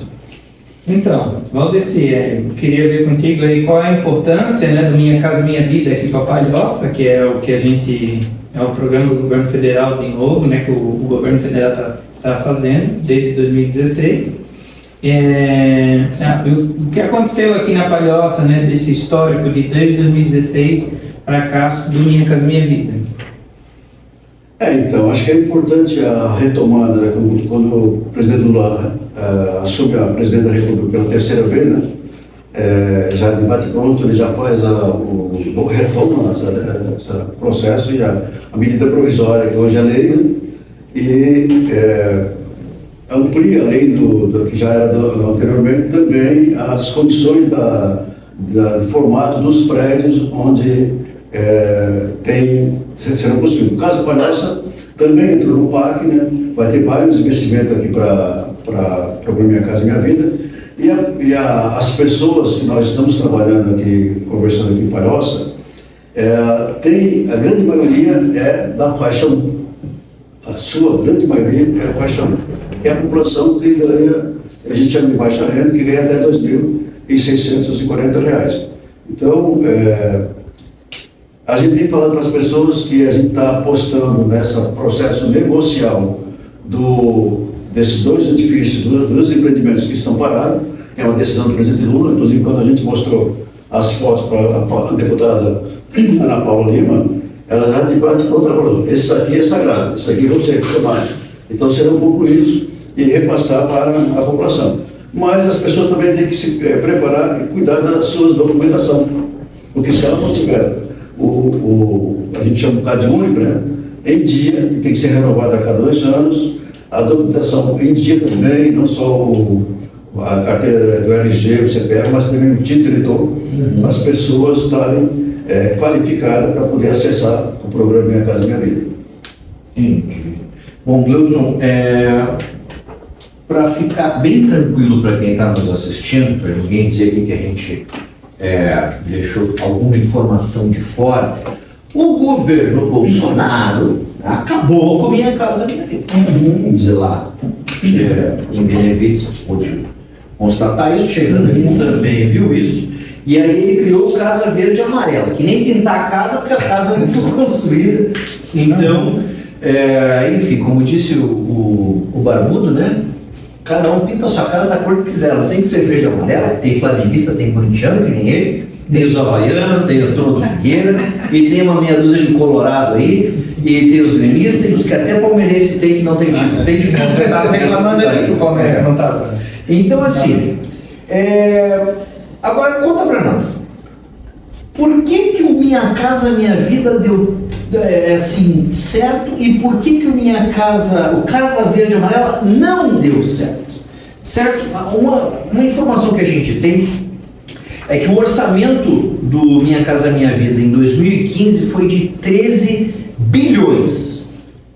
Então, Valdeci, eu queria ver contigo aí qual é a importância, né, do Minha Casa Minha Vida aqui para Palhoça, que é o que a gente... É o programa do governo federal de novo, né, que o governo federal está fazendo desde 2016. O que aconteceu aqui na Palhoça, né, desse histórico de desde 2016 para cá do Minha Casa Minha Vida? Então, acho que é importante a retomada, né, quando o presidente Lula assume a presidência da República pela 3ª vez, né, já de bate-pronto, ele já faz o reforma, esse processo, e a medida provisória, que hoje é lei, né, e amplia, além do que já era anteriormente, também as condições do formato dos prédios onde serão construídos. O Casa Palhoça também entrou no parque, né? Vai ter vários investimentos aqui para o programa Minha Casa Minha Vida. E as pessoas que nós estamos trabalhando aqui, conversando aqui em Palhoça, a grande maioria é da faixa 1. A sua grande maioria é a faixa 1. Que é a população que ganha, a gente chama de baixa renda, que ganha até R$ 2.640. Então, a gente tem falado para as pessoas que a gente está apostando nesse processo negocial desses dois edifícios, dos empreendimentos que estão parados, que é uma decisão do presidente Lula. Inclusive, quando a gente mostrou as fotos para a deputada Ana Paula Lima, ela já de bate contra falou: esse aqui é sagrado, isso aqui vão ser funcionários. Então serão concluídos e repassar para a população. Mas as pessoas também têm que se preparar e cuidar da sua documentação, porque se ela não tiver a gente chama de CAD único, né, em dia, e tem que ser renovada a cada 2 anos, a documentação em dia também, não só a carteira do RG, o CPF, mas também o título de eleitor, para as pessoas estarem qualificadas para poder acessar o programa Minha Casa Minha Vida. Entendi. Bom, Gleudson, para ficar bem tranquilo para quem está nos assistindo, para ninguém dizer aqui que a gente deixou alguma informação de fora, o governo Bolsonaro acabou com Minha Casa Minha Vida. Vamos dizer lá, em Benevides, pôde constatar isso, chegando aqui também viu isso. E aí ele criou o Casa Verde e Amarela, que nem pintar a casa, porque a casa não foi construída. Então, enfim, como disse o Barbudo, né? Cada um pinta a sua casa da cor que quiser. Não tem que ser verde e amarela, tem flamenguista, tem corintiano, que nem ele, tem os havaianos, tem a turma do Figueira, e tem uma meia dúzia de colorado aí, e tem os gremistas, e os que até palmeirense tem que não tem título. Tem de tudo. Estava reclamando aqui que o Palmeiras não estava. Então, assim, agora conta pra nós. Por que o Minha Casa Minha Vida deu assim certo e por que o o Casa Verde e Amarela não deu certo? Certo? Uma informação que a gente tem é que o orçamento do Minha Casa Minha Vida em 2015 foi de 13 bilhões,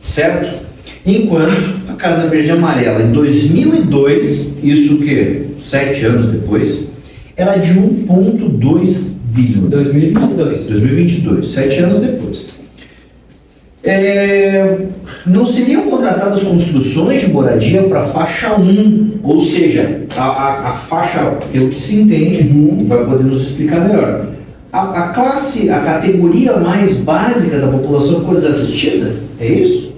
certo? Enquanto a Casa Verde e Amarela em 2002, isso que 7 anos depois, era de 1,2 bilhões. 2022, 7 anos depois. Não seriam contratadas construções de moradia para a faixa 1, ou seja, a faixa, pelo que se entende, vai poder nos explicar melhor. A classe, a categoria mais básica da população ficou desassistida? É isso?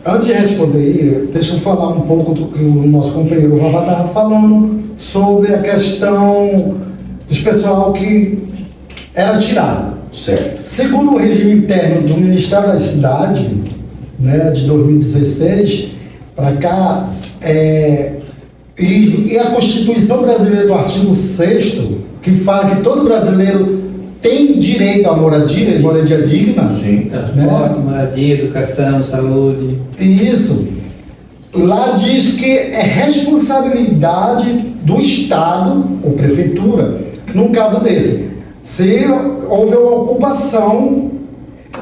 Antes de responder, deixa eu falar um pouco do que o nosso companheiro Vavá estava falando sobre a questão dos pessoal que era tirado. Certo. Segundo o regime interno do Ministério da Cidade, né, de 2016 para cá, e a Constituição Brasileira do artigo 6º, que fala que todo brasileiro tem direito à moradia digna. Sim. Transporte, moradia, educação, saúde. Isso. Lá diz que é responsabilidade do Estado, ou prefeitura, num caso desse. Se houver uma ocupação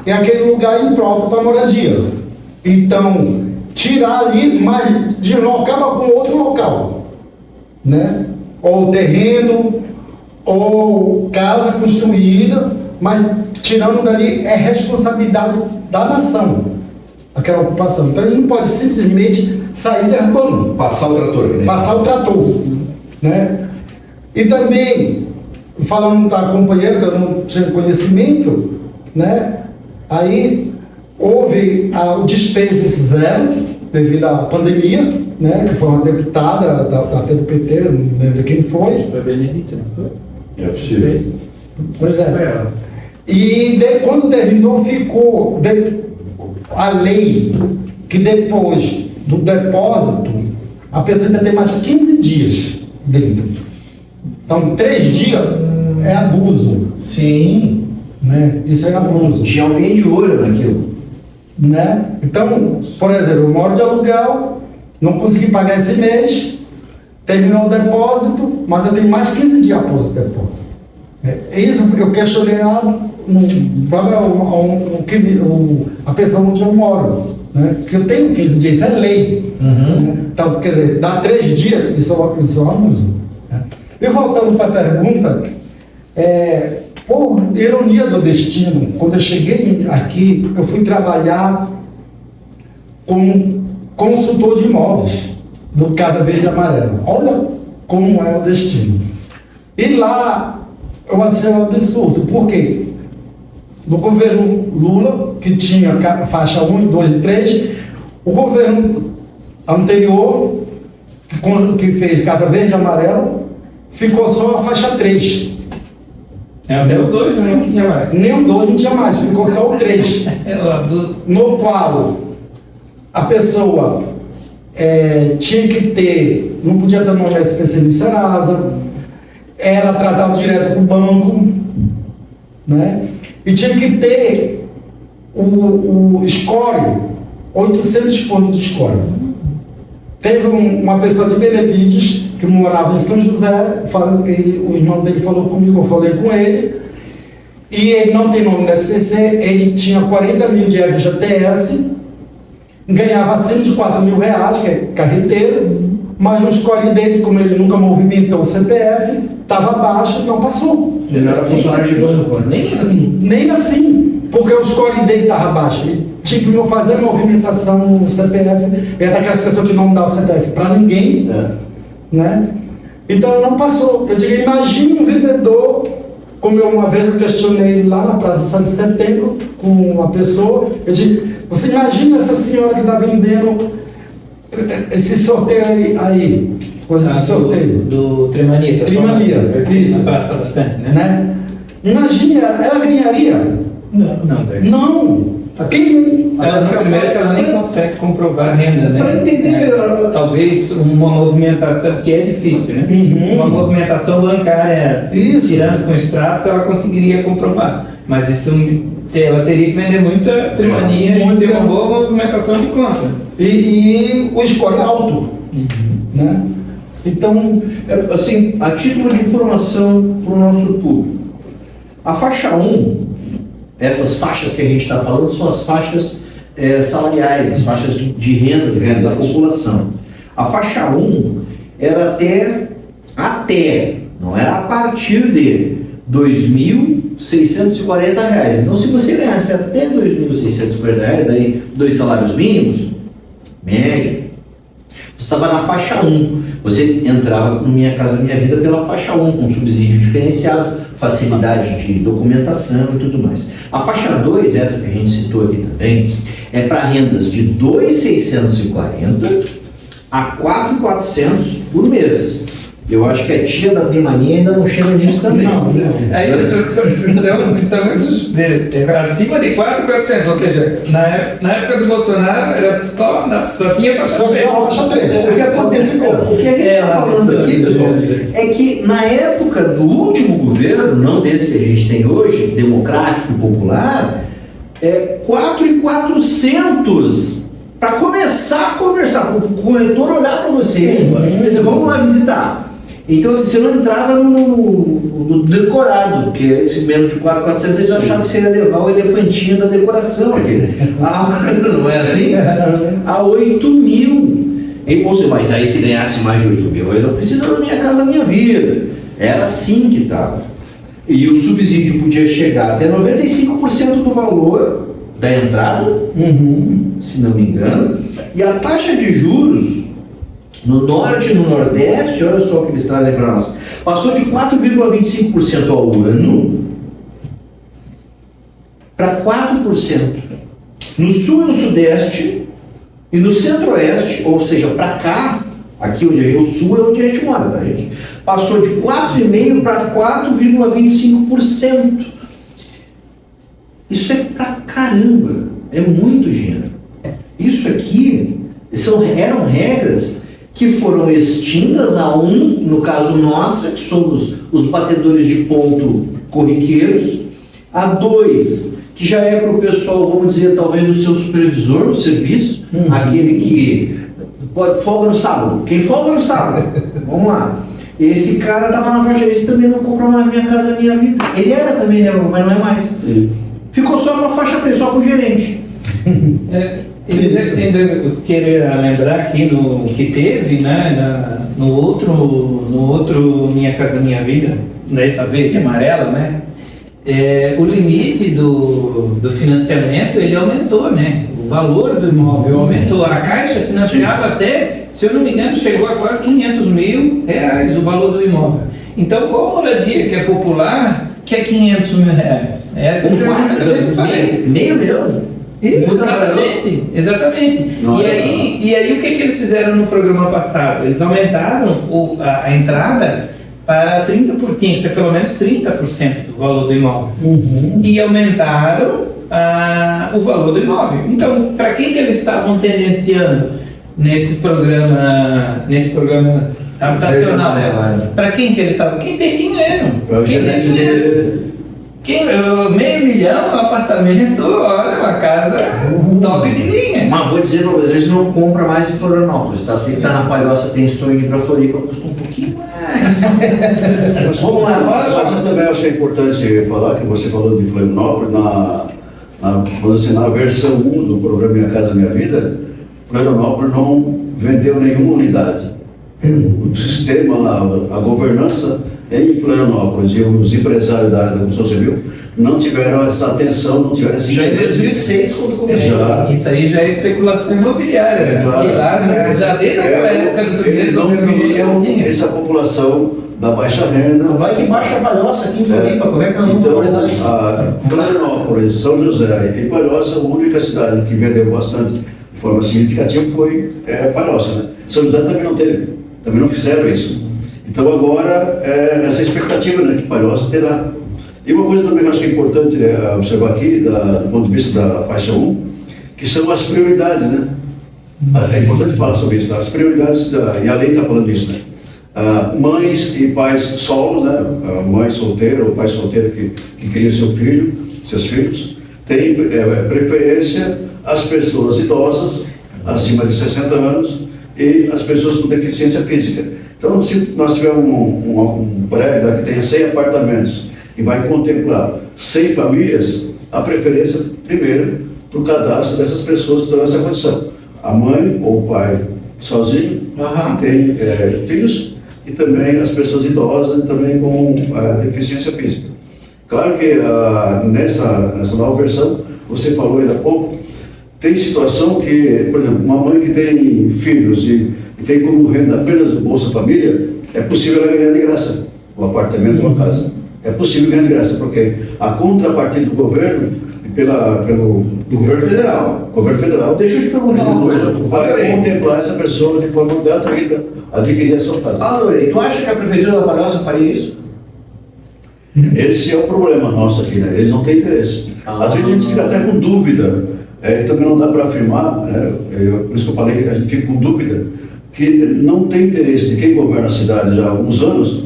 em aquele lugar impróprio para moradia. Então, tirar ali, mas deslocava com outro local, né? Ou terreno, ou casa construída, mas tirando dali é responsabilidade da nação, aquela ocupação. Então, ele não pode simplesmente sair derrubando. Passar o trator. Né? Passar o trator, né? E também, falando da companheira, que eu não tinha conhecimento, né? Aí houve o despejo zero devido à pandemia, né? Que foi uma deputada até do PT, não lembro quem foi. Foi a Benedita, não foi? É possível. Pois é. E quando terminou, ficou a lei que depois do depósito, a pessoa ainda tem mais 15 dias dentro. Então, 3 dias é abuso. Sim. Né? Isso é abuso. Tinha alguém de olho naquilo. né? Então, por exemplo, eu moro de aluguel, não consegui pagar esse mês, terminou o depósito, mas eu tenho mais 15 dias após o depósito. Isso eu questionei a pessoa onde eu moro, né? Porque eu tenho 15 dias, isso é lei. Então, quer dizer, dá 3 dias, isso é um abuso, né? E voltando para a pergunta, por ironia do destino, quando eu cheguei aqui, eu fui trabalhar como consultor de imóveis do Casa Verde e Amarela. Olha como é o destino. E lá eu achei um absurdo. Por quê? No governo Lula, que tinha faixa 1, 2 e 3, o governo anterior, que fez Casa Verde e Amarelo, ficou só a faixa 3. Até o 2 não tinha mais. Nem o 2 não tinha mais, ficou só o 3. No qual a pessoa tinha que ter, não podia dar nome SPC no Serasa, era tratado direto com o banco, né? E tinha que ter o score, 800 pontos de score. Teve uma pessoa de Benevides que morava em São José, o irmão dele falou comigo, eu falei com ele, e ele não tem nome no SPC, ele tinha 40 mil de FGTS, ganhava acima de 4 mil reais, que é carreteiro, mas o score dele, como ele nunca movimentou o CPF, estava baixo e não passou. Ele não era funcionário de banco, nem assim. Nem assim, porque o score dele estava baixo. Ele tinha que fazer a movimentação no CPF, é daquelas pessoas que não dão o CPF para ninguém, né? Então não passou. Eu digo, imagine um vendedor, como uma vez eu questionei lá na Praça 7 de Setembro, com uma pessoa, eu digo, você imagina essa senhora que está vendendo esse sorteio aí, coisa de sorteio. Do Trimania. Trimania, isso. Passa bastante, né? Imagine, ela ganharia? Não, velho. Não. Quem? Primeiro que ela nem consegue comprovar a renda, né? Para entender melhor. Talvez uma movimentação, que é difícil, né? Uma movimentação bancária, tirando com extratos, ela conseguiria comprovar. Mas isso, ela teria que vender muita trimania e ter uma boa movimentação de conta. E o score é alto, né? Então, assim, a título de informação para o nosso público, a faixa 1, essas faixas que a gente está falando são as faixas salariais, as faixas de renda da população. A faixa 1 era até, não era a partir de R$ 2.640. Então, se você ganhasse até R$ 2.640, daí 2 salários mínimos, média, você estava na faixa 1. Você entrava no Minha Casa Minha Vida pela faixa 1, com subsídio diferenciado, facilidade de documentação e tudo mais. A faixa 2, essa que a gente citou aqui também, é para rendas de R$ 2.640 a R$ 4.400 por mês. Eu acho que a tia da Trimania ainda não chega nisso também. Não. Então, acima de 4.400, ou seja, na época do Bolsonaro era só tinha faixa 3. O que acontece, o que a gente está falando aqui, pessoal, é que na época do último governo, não desse que a gente tem hoje, democrático e popular, 4.400 para começar a conversar, o corretor olhar para você, quer dizer, vamos lá visitar. Então, assim, você não entrava no decorado, porque esse menos de 4.400 eles achavam que você ia levar o elefantinho da decoração aqui. Não é assim? A 8.000. Ou seja, mas aí se ganhasse mais de 8.000, eu não preciso da Minha Casa Minha Vida. Era assim que estava. E o subsídio podia chegar até 95% do valor da entrada, se não me engano, e a taxa de juros no norte e no nordeste, olha só o que eles trazem para nós, passou de 4,25% ao ano para 4%. No sul e no sudeste e no centro-oeste, ou seja, para cá, aqui onde é o sul é onde a gente mora, tá, gente? Passou de 4,5% para 4,25%. Isso é pra caramba, é muito dinheiro. Isso aqui eram regras que foram extintas a no caso nossa, que somos os batedores de ponto corriqueiros, a 2, que já é para o pessoal, vamos dizer, talvez o seu supervisor no serviço, aquele que pode folga no sábado. Quem folga no sábado? Vamos lá. Esse cara estava na faixa, esse também não comprou mais Minha Casa Minha Vida. Ele era também, né, mas não é mais. Ficou só na faixa 3, só com o gerente. Eu queria lembrar aqui no que teve, né, no outro Minha Casa Minha Vida, nessa verde e amarela, né, o limite do financiamento ele aumentou, né, o valor do imóvel aumentou, a Caixa financiava até, se eu não me engano, chegou a quase 500 mil reais o valor do imóvel. Então, qual moradia que é popular que é 500 mil reais? Essa é a pergunta que a gente faz. Meio milhão? Exatamente. E aí o que eles fizeram no programa passado? Eles aumentaram a entrada para 30%, tinha que ser pelo menos 30% do valor do imóvel. E aumentaram o valor do imóvel. Então, para quem que eles estavam tendenciando nesse programa habitacional? Para quem que eles estavam? Quem tem dinheiro. Para o gerente dele. Meio milhão no apartamento, olha, uma casa top de linha. Mas vou dizer para vocês, eles não compram mais em Florianópolis, tá? Se tá na Palhoça, tem sonho de ir para Floripa, custa um pouquinho mais. Vamos lá, Mas eu também achei importante falar que você falou de Florianópolis, na versão 1 do programa Minha Casa Minha Vida, Florianópolis não vendeu nenhuma unidade. O sistema, a governança em Florianópolis e os empresários da área da construção civil não tiveram essa atenção, não tiveram esse já em 2006, quando começou. Isso aí já é especulação imobiliária. Claro. E lá já desde aquela época do eles não queriam essa população da baixa renda. Vai que baixa a Palhoça aqui em Floripa, como é que nós vamos valorizar isso? Florianópolis, São José e Palhoça, a única cidade que vendeu bastante de forma significativa foi Palhoça, né? São José também não teve, também não fizeram isso. Então agora, essa expectativa, né, que Palhoça terá. E uma coisa também que eu acho que é importante, né, observar aqui, do ponto de vista da faixa 1, que são as prioridades, né? É importante falar sobre isso, tá? As prioridades, e a lei está falando isso, né? Mães e pais solos, né? Mãe solteira ou pai solteiro que cria seus filhos, tem preferência às pessoas idosas, acima de 60 anos, e as pessoas com deficiência física. Então, se nós tivermos um prédio que tenha 100 apartamentos e vai contemplar 100 famílias, a preferência, primeiro, para o cadastro dessas pessoas que estão nessa condição. A mãe ou o pai sozinho, que tem filhos, e também as pessoas idosas, e também com deficiência física. Claro que nessa nova versão, você falou ainda há pouco, tem situação que, por exemplo, uma mãe que tem filhos e tem como renda apenas o Bolsa Família, é possível ela ganhar de graça o apartamento ou a casa. É possível ganhar de graça, porque a contrapartida do governo, pelo governo federal. O governo federal, deixa eu te perguntar uma coisa, vai contemplar essa pessoa de forma gratuita, adquirir a sua casa. Lorei, tu acha que a Prefeitura da Palhoça faria isso? Esse é o problema nosso aqui, né? Eles não têm interesse. Às vezes a gente fica até com dúvida, também não dá para afirmar, né? Por isso que eu falei, a gente fica com dúvida, que não tem interesse de quem governa a cidade já há alguns anos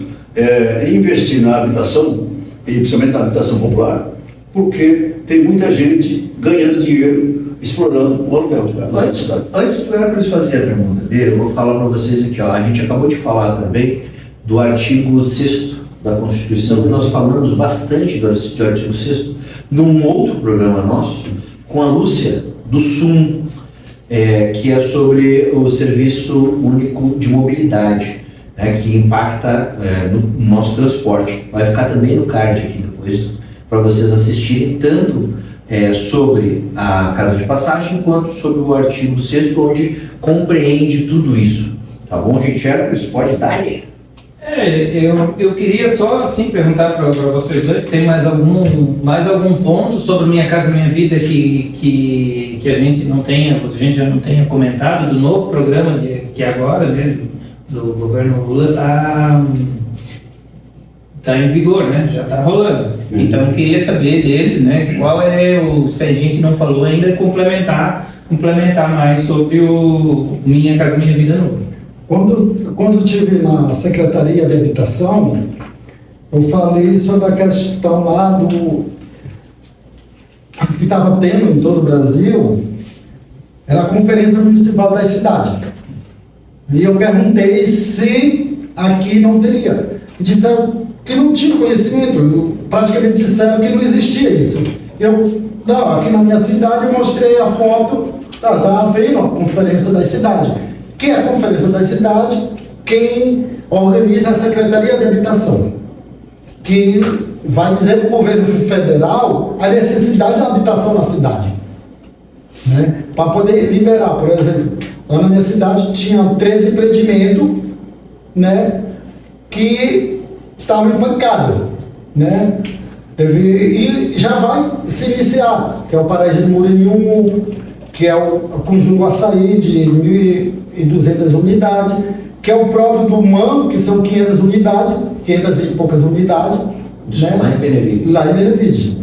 investir na habitação, e principalmente na habitação popular, porque tem muita gente ganhando dinheiro, explorando o aluguel. Antes do Hércules fazer a pergunta dele, eu vou falar para vocês aqui, ó, a gente acabou de falar também do artigo 6º da Constituição, e nós falamos bastante do artigo 6º num outro programa nosso, com a Lúcia, do SUM, que é sobre o Serviço Único de Mobilidade, que impacta no nosso transporte. Vai ficar também no card aqui depois, para vocês assistirem tanto sobre a casa de passagem, quanto sobre o artigo 6º, onde compreende tudo isso. Tá bom, gente? Hércules, pode dar aí. Eu queria só assim perguntar para vocês dois se tem mais algum ponto sobre Minha Casa Minha Vida que a gente já não tenha comentado do novo programa que agora, né, do governo Lula está em vigor, né, já está rolando. Então eu queria saber deles, né, qual se a gente não falou ainda, complementar mais sobre o Minha Casa Minha Vida novo. Quando eu estive na Secretaria de Habitação, eu falei sobre a questão lá que estava tendo em todo o Brasil era a Conferência Municipal da Cidade. E eu perguntei se aqui não teria. Disseram que não tinha conhecimento, praticamente disseram que não existia isso. Não, aqui na minha cidade eu mostrei a foto, está havendo a Conferência da Cidade. Que é a Conferência da Cidade? Quem organiza a Secretaria de Habitação, que vai dizer para o governo federal a necessidade de habitação na cidade, né? Para poder liberar, por exemplo, lá na minha cidade tinha 13 empreendimentos, né, que estavam empancados, né? E já vai se iniciar, que é o Paraíso de Murinho, que é o Conjunto Açaí de 1.200 unidades, que é o próprio do Mano, que são 500 unidades, 500 e poucas unidades. Isso, né? lá em Benevides. Lá em Benevides.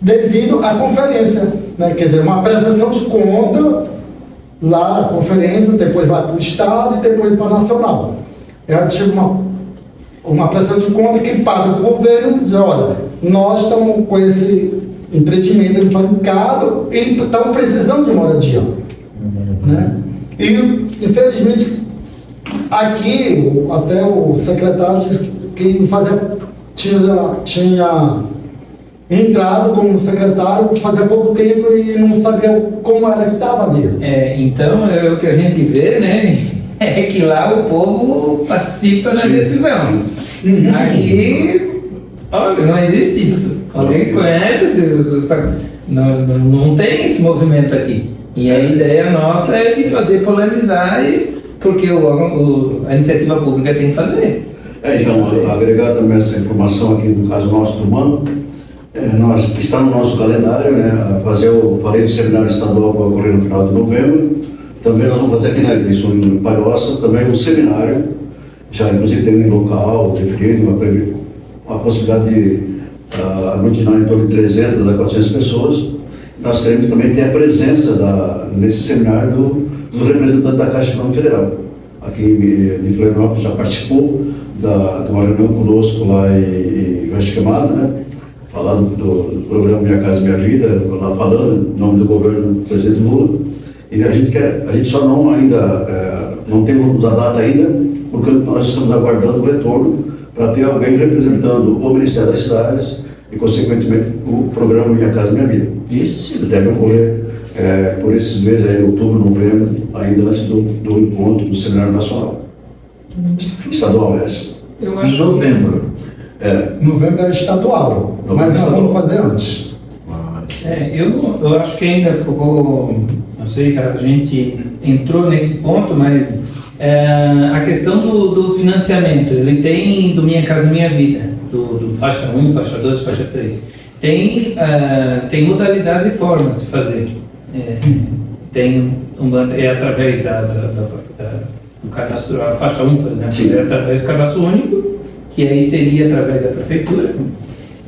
Devido à conferência, né? Quer dizer, uma prestação de conta, lá a conferência, depois vai para o Estado e depois para o Nacional. É tipo uma prestação de conta que paga para o governo e diz, olha, nós estamos com esse empreendimento embancado e estamos precisando de moradia. Né? E, infelizmente, aqui, até o secretário disse que tinha entrado como secretário fazia pouco tempo e não sabia como era que estava ali. Então, o que a gente vê, né, é que lá o povo participa da decisão. Aqui, olha, não existe isso. Alguém conhece? Não tem esse movimento aqui. E a ideia nossa é de fazer polarizar, porque a iniciativa pública tem que fazer. Então, agregar também essa informação aqui, no caso nosso do Mano, está no nosso calendário, né, falei do seminário estadual que vai ocorrer no final de novembro. Também nós vamos fazer aqui na igreja em Palhoça, também um seminário, já inclusive tem um local definido, uma possibilidade de aglutinar em torno de 300 a 400 pessoas. Nós queremos também ter a presença nesse seminário dos representantes da Caixa Econômica Federal. Aqui em Florianópolis já participou de uma reunião conosco lá em Rancho Queimado, né? Falando do programa Minha Casa Minha Vida, lá falando em nome do governo do presidente Lula. E a gente só não temos a data ainda, porque nós estamos aguardando o retorno para ter alguém representando o Ministério das Cidades e, consequentemente, o programa Minha Casa Minha Vida. Isso deve ocorrer por esses meses, aí, outubro, novembro, ainda antes do encontro do Seminário Nacional. Estadual, Em novembro. Novembro é estadual, mas nós vamos fazer antes. Eu acho que ainda ficou, não sei, a gente entrou nesse ponto, mas a questão do financiamento, ele tem do Minha Casa Minha Vida, do faixa 1, faixa 2, faixa 3, tem modalidades e formas de fazer. Tem através do cadastro, a faixa 1, por exemplo, é através do cadastro único, que aí seria através da prefeitura.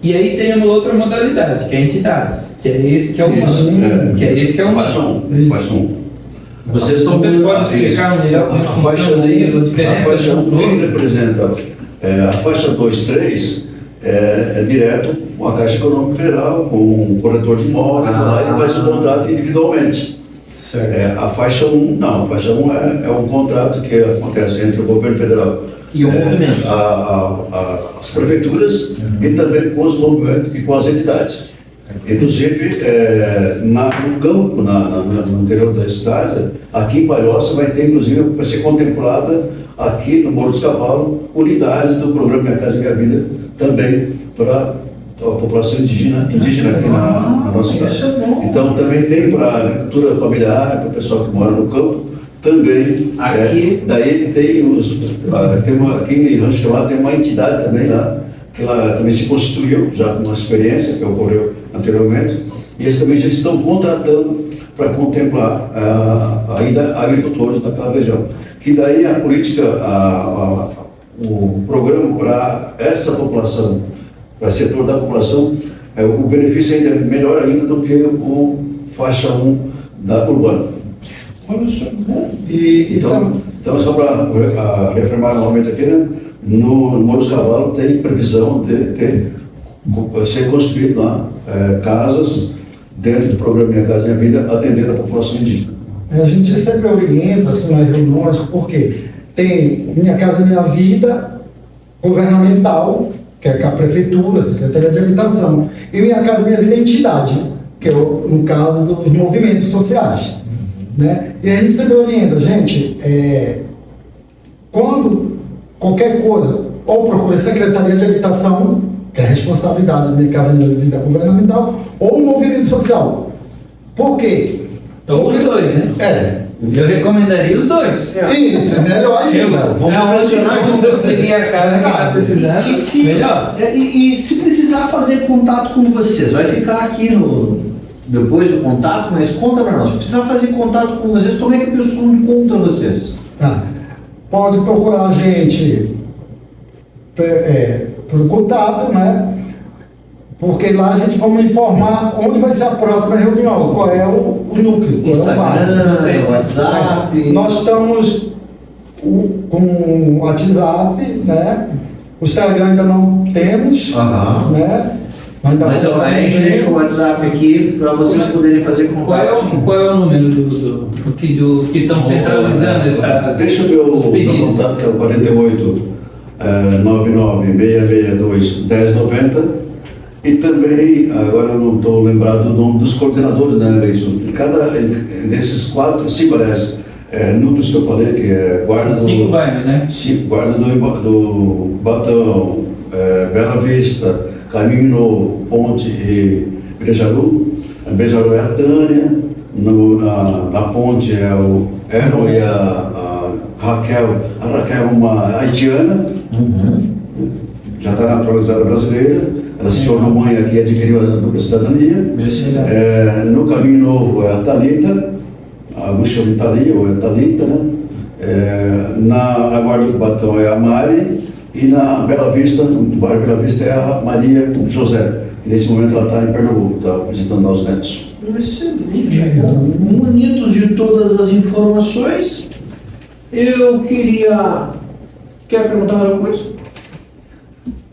E aí tem uma outra modalidade, que é entidades, que é esse que é o humano. Que é esse que é o humano. Faixa 1. Vocês podem explicar melhor como funciona aí a diferença? A faixa 1, quem representa a faixa 2, 3, é direto com a Caixa Econômica Federal, com um corretor de imóveis, lá ele faz o contrato individualmente. A faixa 1, não, a faixa 1 é um contrato que acontece entre o governo federal e o movimento, as prefeituras e também com os movimentos e com as entidades. Inclusive, no campo, no interior da cidade, aqui em Palhoça vai ser contemplada aqui no Morro dos Cavalos unidades do programa Minha Casa Minha Vida também para a população indígena aqui na nossa cidade. Então também tem para a agricultura familiar, para o pessoal que mora no campo, também. Daí aqui em Rancho Queimado tem uma entidade também lá, que ela também se constituiu, já com uma experiência que ocorreu anteriormente, e eles também já estão contratando para contemplar ainda agricultores daquela região. Que daí a política, o programa para essa população, para o setor da população, o benefício ainda é melhor ainda do que o faixa 1 da urbana. Olha só, Então, só para reafirmar novamente aqui, né, no Morro dos Cavalos tem previsão de ser construído lá casas dentro do programa Minha Casa Minha Vida, atendendo a população indígena. A gente sempre orienta assim, nas reuniões, porque tem Minha Casa Minha Vida governamental, que é a prefeitura, a Secretaria de Habitação, e Minha Casa Minha Vida é entidade, que é no caso dos movimentos sociais. Né? E a gente sempre orienta, gente, quando qualquer coisa, ou procure a Secretaria de Habitação, que é a responsabilidade da Minha Casa Minha Vida governamental, ou o movimento social. Por quê? Ou os dois, né? Eu recomendaria os dois. Isso, é melhor ainda. Vamos conseguir a casa que está precisando. Melhor. E se precisar fazer contato com vocês, vai ficar aqui depois do contato, mas conta para nós. Se precisar fazer contato com vocês, como é que a pessoa encontra vocês? Pode procurar a gente por contato, né? Porque lá a gente vai informar onde vai ser a próxima reunião, qual é o núcleo, Instagram, WhatsApp. Nós estamos com o WhatsApp, né? O Instagram ainda não temos, né? Mas a gente deixa o WhatsApp aqui para vocês poderem fazer contato. Qual é o número que estão centralizando essas? Deixa eu ver o contato, que é o 48 99662 1090. E também, agora eu não estou lembrado do nome dos coordenadores, né, Leison? Desses 5 núcleos que eu falei, que é guarda do... 5 bairros, né? 5, guarda do Batão, Bela Vista, Caminho Novo, Ponte e Brejaru. A Brejaru é a Tânia, na Ponte é o Erno e a Raquel. A Raquel é uma haitiana, já está naturalizada brasileira. Ela se tornou mãe aqui e adquiriu a dupla cidadania. No Caminho Novo é a Thalita, alguns chamam de Thalia, ou é Thalita, né? Na Guarda do Cubatão é a Mari, e na Bela Vista, no bairro Bela Vista, é a Maria José, que nesse momento ela está em Pernambuco, está visitando os netos. Excelente. Munidos de todas as informações, eu queria... Quer perguntar mais alguma coisa?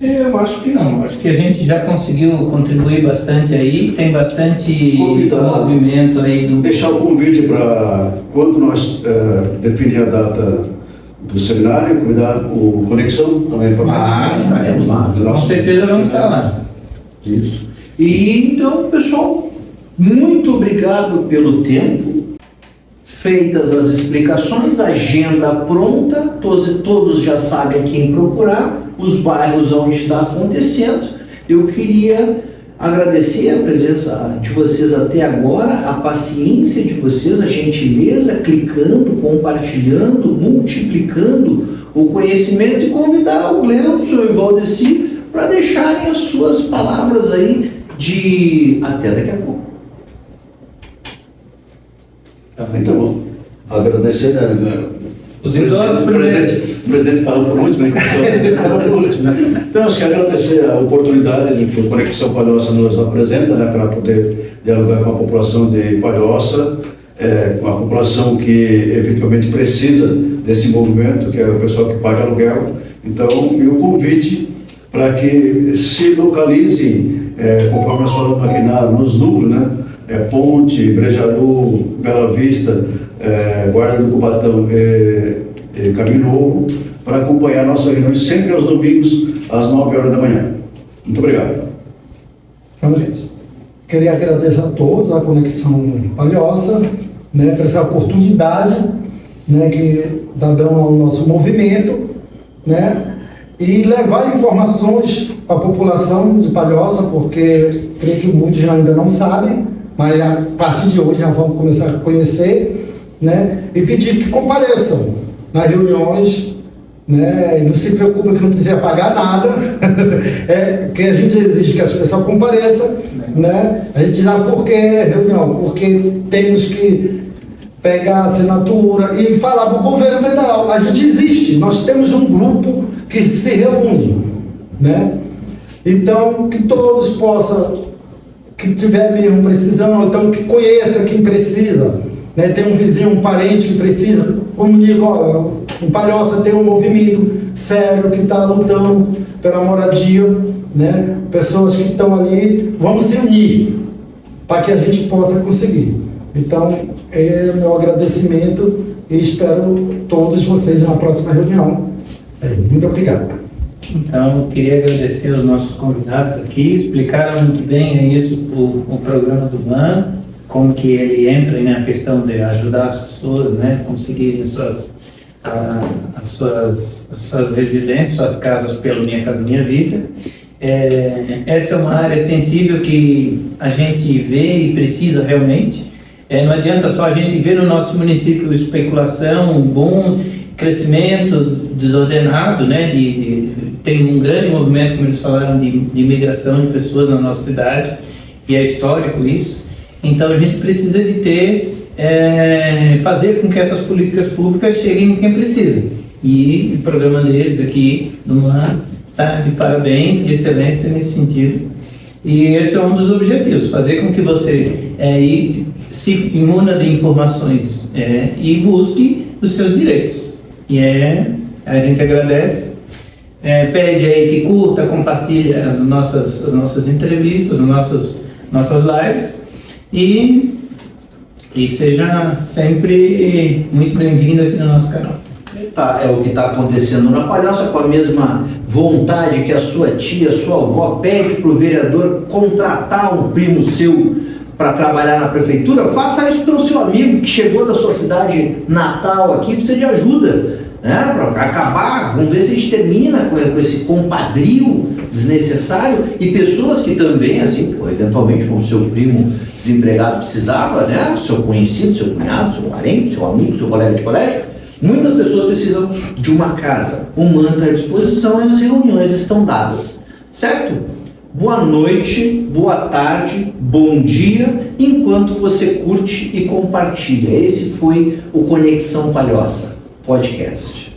Eu acho que não. Acho que a gente já conseguiu contribuir bastante aí. Tem bastante movimento aí. Deixar o convite para quando nós definir a data do seminário, convidar o Conexão também para nós. Estaremos lá. Com certeza vamos estar lá. Isso. E então, pessoal, muito obrigado pelo tempo. Feitas as explicações, agenda pronta, todos já sabem quem procurar, os bairros onde está acontecendo. Eu queria agradecer a presença de vocês até agora, a paciência de vocês, a gentileza, clicando, compartilhando, multiplicando o conhecimento e convidar o Gleudson e o Valdeci para deixarem as suas palavras aí de até daqui a pouco. Então, agradecer, né? Os idosos, o presidente falou por último, né? Então, acho que agradecer a oportunidade que o Conexão Palhoça nos apresenta, né, para poder dialogar com a população de Palhoça, com a população que efetivamente precisa desse movimento, que é o pessoal que paga aluguel. Então, e o convite para que se localizem, conforme nós falamos aqui nos núcleos, né? Ponte, Brejaru, Bela Vista, Guarda do Cubatão e Caminho Novo, para acompanhar nossas reuniões sempre aos domingos, às 9 horas da manhã. Muito obrigado. Queria agradecer a todos, a Conexão Palhoça, né, por essa oportunidade, né, que está dando ao nosso movimento, né, e levar informações para a população de Palhoça, porque creio que muitos ainda não sabem, mas a partir de hoje já vamos começar a conhecer, né? E pedir que compareçam nas reuniões, né? E não se preocupe que não precisa pagar nada, que a gente exige que as pessoas compareçam, né? A gente já por que reunião? Porque temos que pegar a assinatura e falar para o governo federal. A gente existe, nós temos um grupo que se reúne, né? Então, que todos possam, que tiver mesmo precisão, então que conheça quem precisa, né? Tem um vizinho, um parente que precisa, como digo, ó, em Palhoça tem um movimento sério que está lutando pela moradia, né? Pessoas que estão ali, vamos se unir, para que a gente possa conseguir. Então, é meu agradecimento e espero todos vocês na próxima reunião. Muito obrigado. Então, eu queria agradecer aos nossos convidados aqui, explicaram muito bem isso, o programa do BAN, como que ele entra na questão de ajudar as pessoas, né, conseguirem as suas residências, suas casas pelo Minha Casa Minha Vida. Essa é uma área sensível que a gente vê e precisa realmente. Não adianta só a gente ver no nosso município especulação, um bom crescimento desordenado, né? Tem um grande movimento, como eles falaram, de imigração de pessoas na nossa cidade, e é histórico isso. Então a gente precisa de fazer com que essas políticas públicas cheguem em quem precisa. E o programa deles aqui no MAN está de parabéns, de excelência nesse sentido. E esse é um dos objetivos, fazer com que você se imuna de informações e busque os seus direitos. E a gente agradece, pede aí que curta, compartilhe as nossas entrevistas, as nossas lives e seja sempre muito bem-vindo aqui no nosso canal. É o que está acontecendo na Palhoça, com a mesma vontade que a sua tia, a sua avó pede para o vereador contratar um primo seu para trabalhar na prefeitura. Faça isso pelo seu amigo que chegou da sua cidade natal aqui, precisa de ajuda, né? Para acabar, vamos ver se a gente termina com esse compadrio desnecessário, e pessoas que também, assim, eventualmente, como o seu primo desempregado precisava, né? Seu conhecido, seu cunhado, seu parente, seu amigo, seu colega de colégio. Muitas pessoas precisam de uma casa. O MAN está à disposição e as reuniões estão dadas, certo? Boa noite, boa tarde, bom dia, enquanto você curte e compartilha. Esse foi o Conexão Palhoça Podcast.